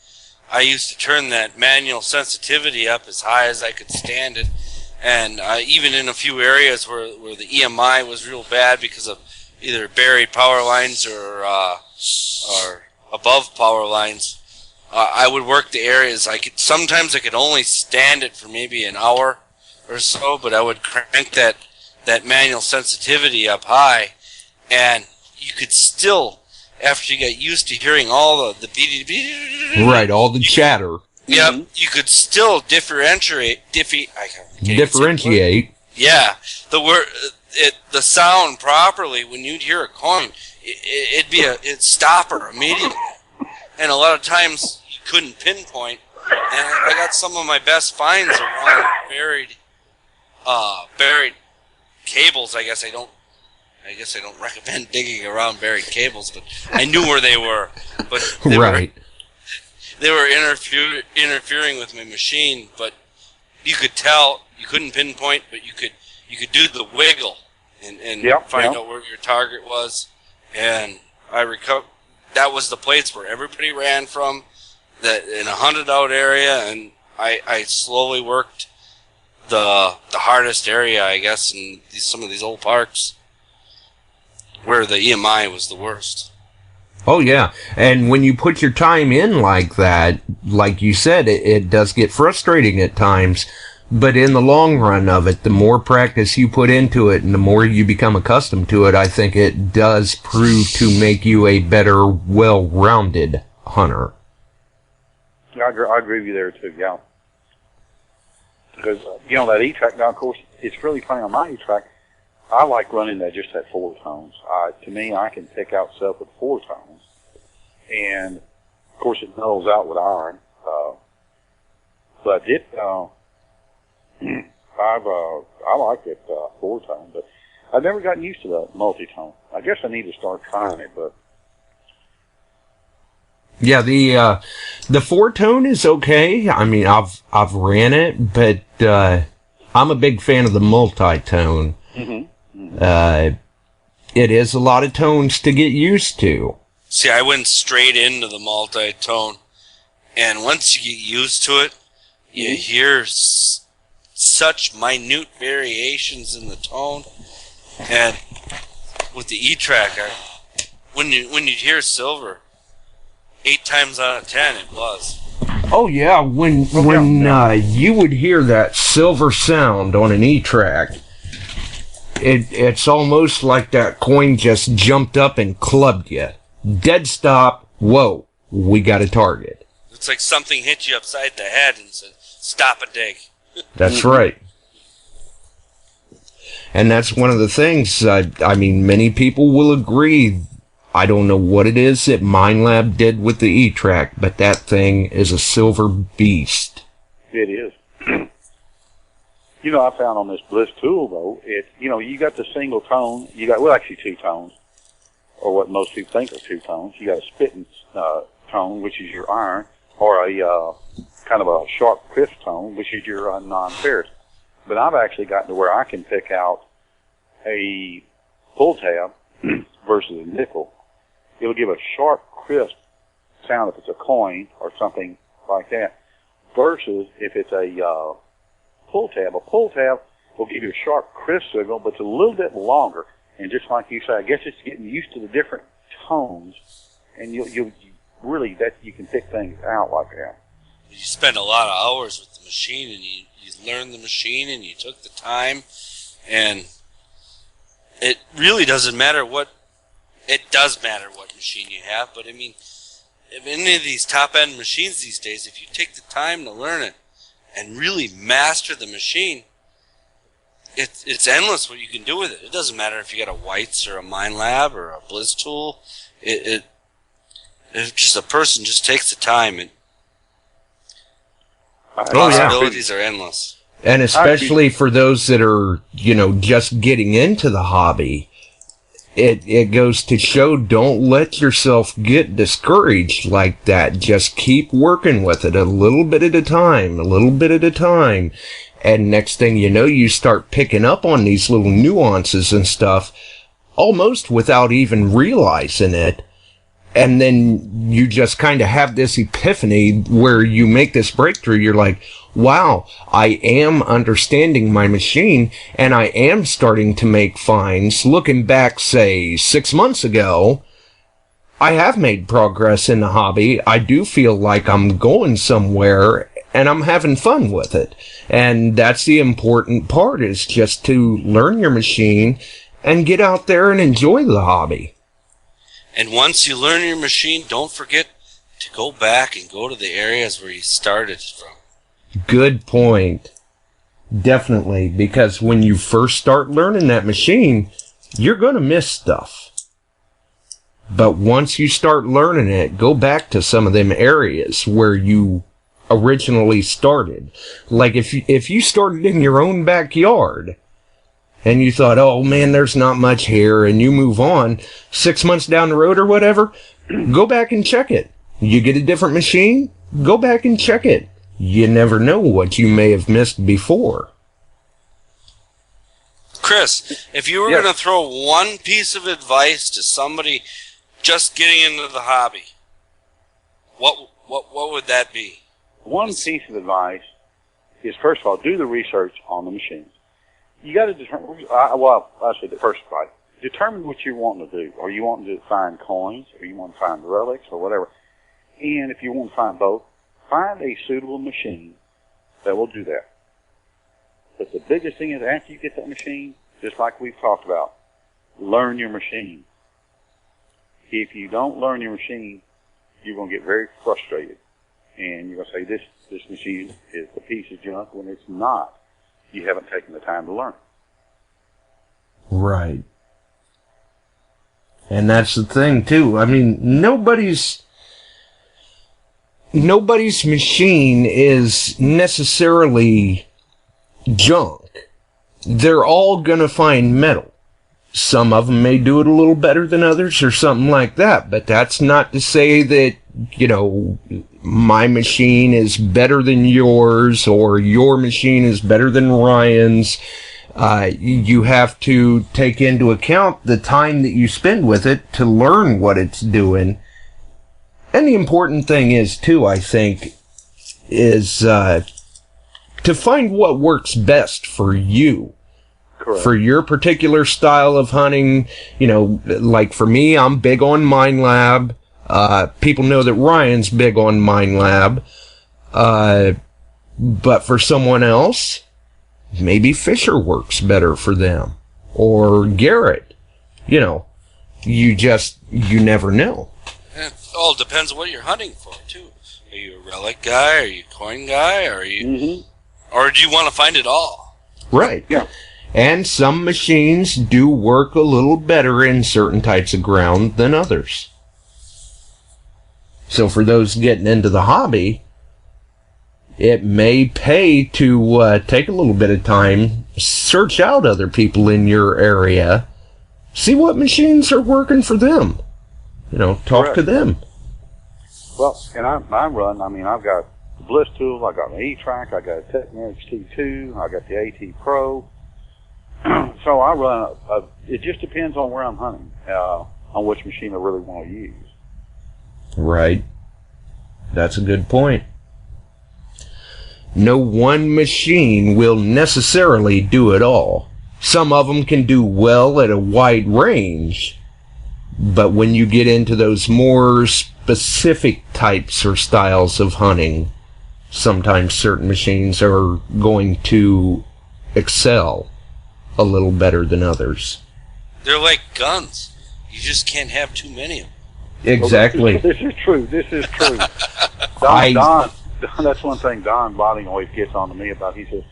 I used to turn that manual sensitivity up as high as I could stand it, and even in a few areas where the EMI was real bad because of either buried power lines or above power lines, I would work the areas. Sometimes I could only stand it for maybe an hour or so, but I would crank that manual sensitivity up high, and you could still, after you got used to hearing all the right, all the chatter. Yep, mm-hmm. You could still differentiate. Yeah, the sound properly when you'd hear a coin, it'd stop her immediately, and a lot of times you couldn't pinpoint. And I got some of my best finds around buried cables. I guess I don't recommend digging around buried cables, but I knew where they were. But they were interfering with my machine, but you could tell. You couldn't pinpoint, but you could do the wiggle and find out where your target was. And that was the place where everybody ran from, that in a hunted out area, and I slowly worked the hardest area, I guess, in some of these old parks where the EMI was the worst. Oh, yeah. And when you put your time in like that, like you said, it does get frustrating at times. But in the long run of it, the more practice you put into it and the more you become accustomed to it, I think it does prove to make you a better, well-rounded hunter. I agree with you there, too, yeah. Because, that E-Track, now, of course, it's really funny on my E-Track. I like running that 4 tones. To me, I can pick out stuff with 4 tones. And, of course, it nulls out with iron. But I like it 4 tone, but I've never gotten used to the multi-tone. I guess I need to start trying it, but yeah, the 4 tone is okay. I mean, I've ran it, but I'm a big fan of the multi-tone. Mm-hmm. Mm-hmm. It is a lot of tones to get used to. See, I went straight into the multi-tone, and once you get used to it, you hear such minute variations in the tone. And with the E-Track, when you hear silver, 8 times out of 10 it was. Oh yeah, when you would hear that silver sound on an E-Track, it's almost like that coin just jumped up and clubbed you. Dead stop. Whoa, we got a target. It's like something hit you upside the head and said, stop and dig. That's right. And that's one of the things, I mean, many people will agree. I don't know what it is that MindLab did with the E-Track, but that thing is a silver beast. It is. You know, I found on this Bliss tool, though, you got the single tone. You got, well, actually two tones, or what most people think are two tones. You got a spitting tone, which is your iron, or a kind of a sharp crisp tone, which is your non-ferrous. But I've actually gotten to where I can pick out a pull tab versus a nickel. It'll give a sharp, crisp sound if it's a coin or something like that, versus if it's a pull tab. A pull tab will give you a sharp, crisp signal, but it's a little bit longer. And just like you say, I guess it's getting used to the different tones, and you really, that you can pick things out like that. You spend a lot of hours with the machine, and you learn the machine, and you took the time, and it really doesn't matter what. It does matter what machine you have, but I mean, if any of these top-end machines these days, if you take the time to learn it and really master the machine, it's endless what you can do with it. It doesn't matter if you got a White's or a MindLab or a Bliss tool. If just a person just takes the time, and possibilities are endless. And especially for those that are, just getting into the hobby, it goes to show, don't let yourself get discouraged like that. Just keep working with it a little bit at a time, And next thing you know, you start picking up on these little nuances and stuff, almost without even realizing it. And then you just kind of have this epiphany where you make this breakthrough. You're like, wow, I am understanding my machine, and I am starting to make finds. Looking back, say, 6 months ago, I have made progress in the hobby. I do feel like I'm going somewhere, and I'm having fun with it. And that's the important part, is just to learn your machine and get out there and enjoy the hobby. And once you learn your machine, don't forget to go back and go to the areas where you started from. Good point. Definitely, because when you first start learning that machine, you're going to miss stuff. But once you start learning it, go back to some of them areas where you originally started. Like if you started in your own backyard, and you thought, oh man, there's not much here, and you move on 6 months down the road or whatever, go back and check it. You get a different machine, go back and check it. You never know what you may have missed before. Chris, if you were going to throw one piece of advice to somebody just getting into the hobby, what would that be? One piece of advice is, first of all, do the research on the machines. You got to determine, I say the first advice, determine what you want to do. Are you wanting to find coins, or you want to find relics, or whatever? And if you want to find both, find a suitable machine that will do that. But the biggest thing is, after you get that machine, just like we've talked about, learn your machine. If you don't learn your machine, you're going to get very frustrated. And you're going to say, this machine is a piece of junk, when it's not. You haven't taken the time to learn. Right. And that's the thing, too. I mean, nobody's machine is necessarily junk. They're all going to find metal. Some of them may do it a little better than others or something like that, but that's not to say that, my machine is better than yours, or your machine is better than Ryan's. You have to take into account the time that you spend with it to learn what it's doing. And the important thing is, too, I think, is to find what works best for you. Correct. For your particular style of hunting. Like for me, I'm big on MindLab. People know that Ryan's big on MindLab. But for someone else, maybe Fisher works better for them. Or Garrett. You never know. It all depends on what you're hunting for, too. Are you a relic guy? Are you a coin guy? Or do you want to find it all? Right. Yeah. And some machines do work a little better in certain types of ground than others. So for those getting into the hobby, it may pay to take a little bit of time, search out other people in your area, see what machines are working for them. Talk to them. Well, and I run, I've got the Bliss tool, I got an E-Track, I got a Technics T2, I got the AT Pro. So I run, it just depends on where I'm hunting, on which machine I really want to use. Right. That's a good point. No one machine will necessarily do it all. Some of them can do well at a wide range, but when you get into those more specific types or styles of hunting, sometimes certain machines are going to excel a little better than others. They're like guns. You just can't have too many of them. Exactly. Well, this is true. Don, that's one thing Don Botting always gets on to me about. He says,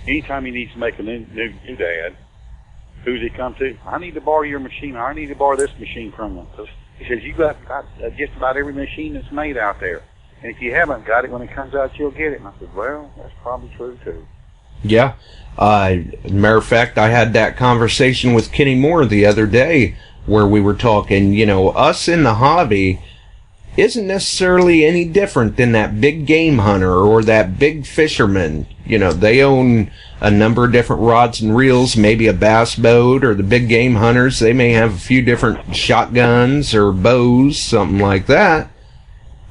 anytime he needs to make a new dad, who's he come to? I need to borrow your machine. I need to borrow this machine from you. He says, you got just about every machine that's made out there. And if you haven't got it, when it comes out, you'll get it. And I said, well, that's probably true, too. Yeah. Matter of fact, I had that conversation with Kenny Moore the other day where we were talking, us in the hobby isn't necessarily any different than that big game hunter or that big fisherman. They own a number of different rods and reels, maybe a bass boat, or the big game hunters, they may have a few different shotguns or bows, something like that.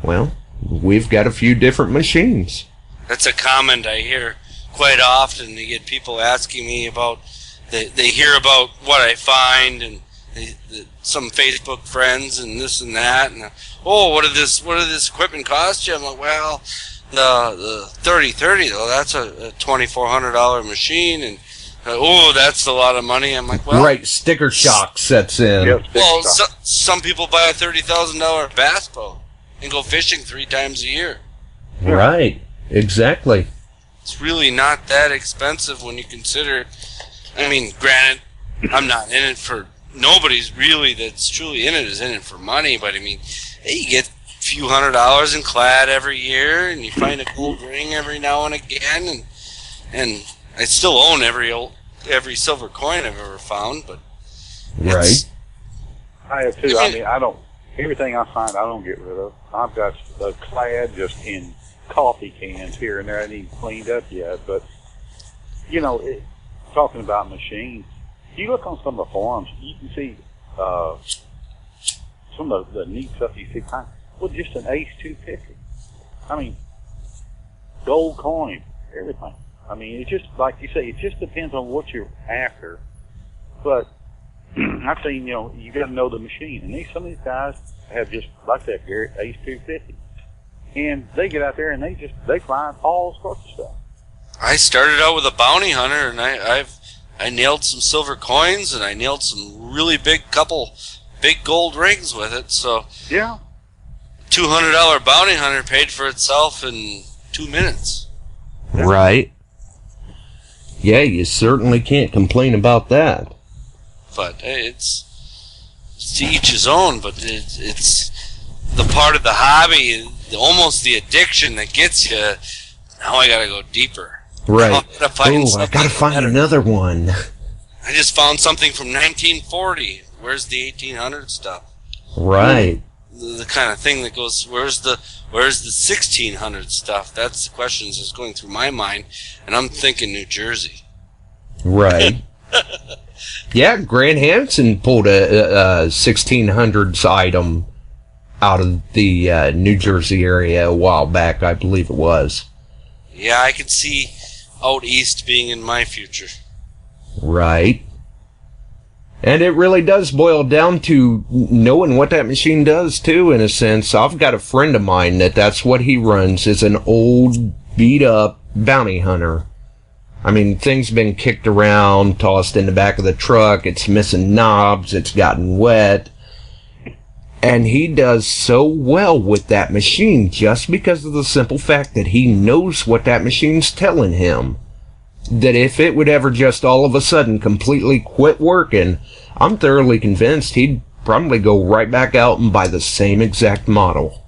Well, we've got a few different machines. That's a comment I hear quite often. You get people asking me about, they hear about what I find, and some Facebook friends and this and that, and what did this equipment cost you? I'm like, well, the 3030 though, that's a $2,400 machine, and that's a lot of money. I'm like, well, right, sticker shock sets in. Yep, well, some people buy a $30,000 bass boat and go fishing 3 times a year. Right, exactly. It's really not that expensive when you consider. Granted, I'm not in it for. Nobody's really that's truly in it is in it for money, but you get a few $100s in clad every year, and you find a gold ring every now and again, and I still own every silver coin I've ever found, but right. I have too. I don't. Everything I find, I don't get rid of. I've got the clad just in coffee cans here and there. I ain't cleaned up yet, but talking about machines. If you look on some of the forums, you can see some of the neat stuff you see. Well, just an Ace 250. Gold coin, everything. It just, like you say, it just depends on what you're after. But I've seen, you got to know the machine. And some of these guys have just, like that, Gary, Ace 250. And they get out there and they find all sorts of stuff. I started out with a bounty hunter, and I nailed some silver coins, and I nailed some really couple big gold rings with it. So yeah, $200 bounty hunter paid for itself in 2 minutes. Right. Yeah, you certainly can't complain about that. But it's to each his own. But it's the part of the hobby, almost the addiction that gets you. Now I got to go deeper. Right. I gotta find another one. I just found something from 1940. Where's the 1800 stuff? Right. The kind of thing that goes, where's the 1600 stuff? That's the questions that's going through my mind, and I'm thinking New Jersey. Right. Yeah, Grant Hansen pulled a 1600s item out of the New Jersey area a while back, I believe it was. Yeah, I could see out east being in my future. Right. And it really does boil down to knowing what that machine does, too, in a sense. I've got a friend of mine that's what he runs, is an old, beat-up bounty hunter. Things been kicked around, tossed in the back of the truck, it's missing knobs, it's gotten wet. And he does so well with that machine just because of the simple fact that he knows what that machine's telling him. That if it would ever just all of a sudden completely quit working, I'm thoroughly convinced he'd probably go right back out and buy the same exact model.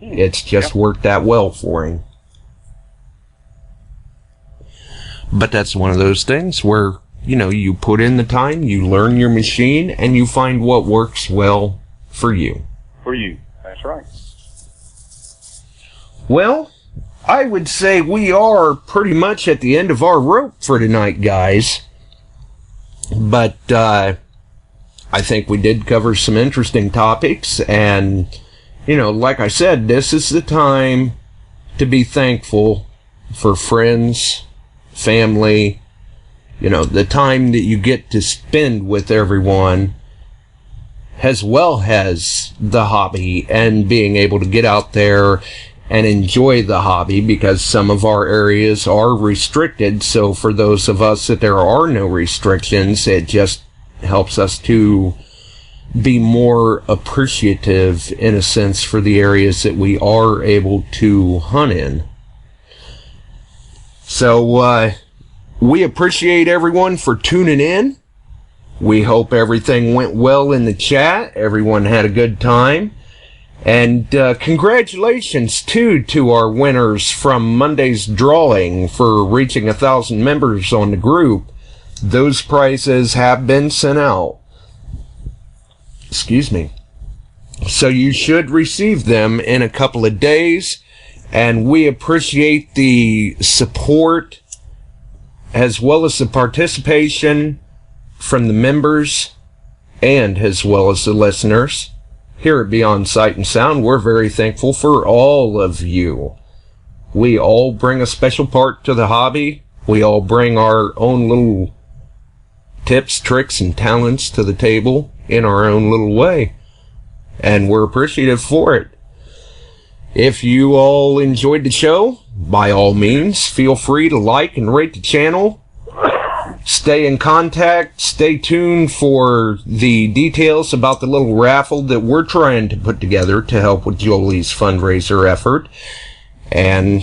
It's just worked that well for him. But that's one of those things where, you know, you put in the time, you learn your machine, and you find what works well for you. For you. That's right. Well, I would say we are pretty much at the end of our rope for tonight, guys. But I think we did cover some interesting topics, and, you know, like I said, this is the time to be thankful for friends, family, you know, the time that you get to spend with everyone, as well as the hobby and being able to get out there and enjoy the hobby, because some of our areas are restricted. So for those of us that there are no restrictions, it just helps us to be more appreciative, in a sense, for the areas that we are able to hunt in. So we appreciate everyone for tuning in. We hope everything went well in the chat. Everyone had a good time. And congratulations, too, to our winners from Monday's drawing for reaching 1,000 members on the group. Those prizes have been sent out. Excuse me. So you should receive them in a couple of days. And we appreciate the support as well as the participation from the members and as well as the listeners. Here at Beyond Sight and Sound, we're very thankful for all of you. We all bring a special part to the hobby. We all bring our own little tips, tricks, and talents to the table in our own little way. And we're appreciative for it. If you all enjoyed the show, by all means, feel free to like and rate the channel. Stay in contact. Stay tuned for the details about the little raffle that we're trying to put together to help with Jolie's fundraiser effort. And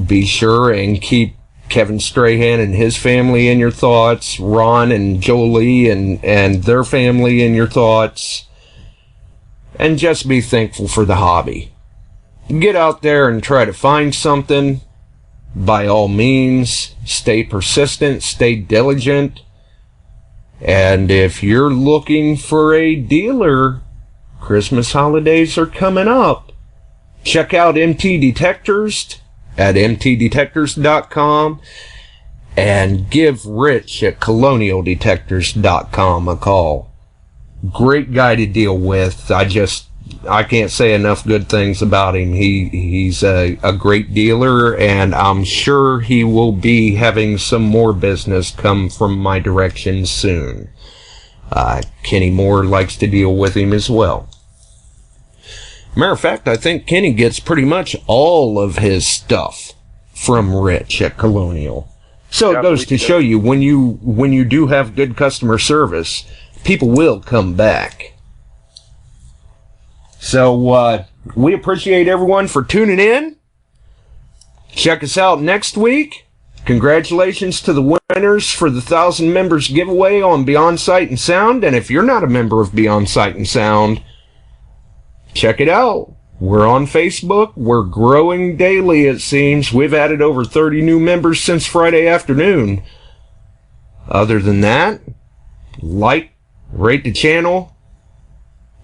be sure and keep Kevin Strahan and his family in your thoughts, Ron and Jolie and their family in your thoughts. And just be thankful for the hobby. Get out there and try to find something. By all means, stay persistent, stay diligent. And if you're looking for a dealer, Christmas holidays are coming up. Check out MT Detectors at mtdetectors.com and give Rich at colonialdetectors.com a call. Great guy to deal with. I can't say enough good things about him. He's a great dealer, and I'm sure he will be having some more business come from my direction soon. Kenny Moore likes to deal with him as well. Matter of fact, I think Kenny gets pretty much all of his stuff from Rich at Colonial. So it goes to show you, when you do have good customer service, people will come back. So, we appreciate everyone for tuning in. Check us out next week. Congratulations to the winners for the 1,000 members giveaway on Beyond Sight and Sound. And if you're not a member of Beyond Sight and Sound, check it out. We're on Facebook. We're growing daily, it seems. We've added over 30 new members since Friday afternoon. Other than that, like, rate the channel.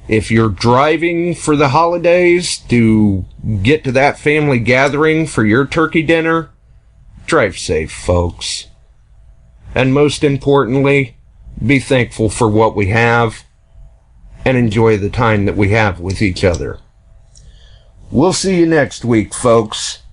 If you're driving for the holidays to get to that family gathering for your turkey dinner, drive safe, folks. And most importantly, be thankful for what we have and enjoy the time that we have with each other. We'll see you next week, folks.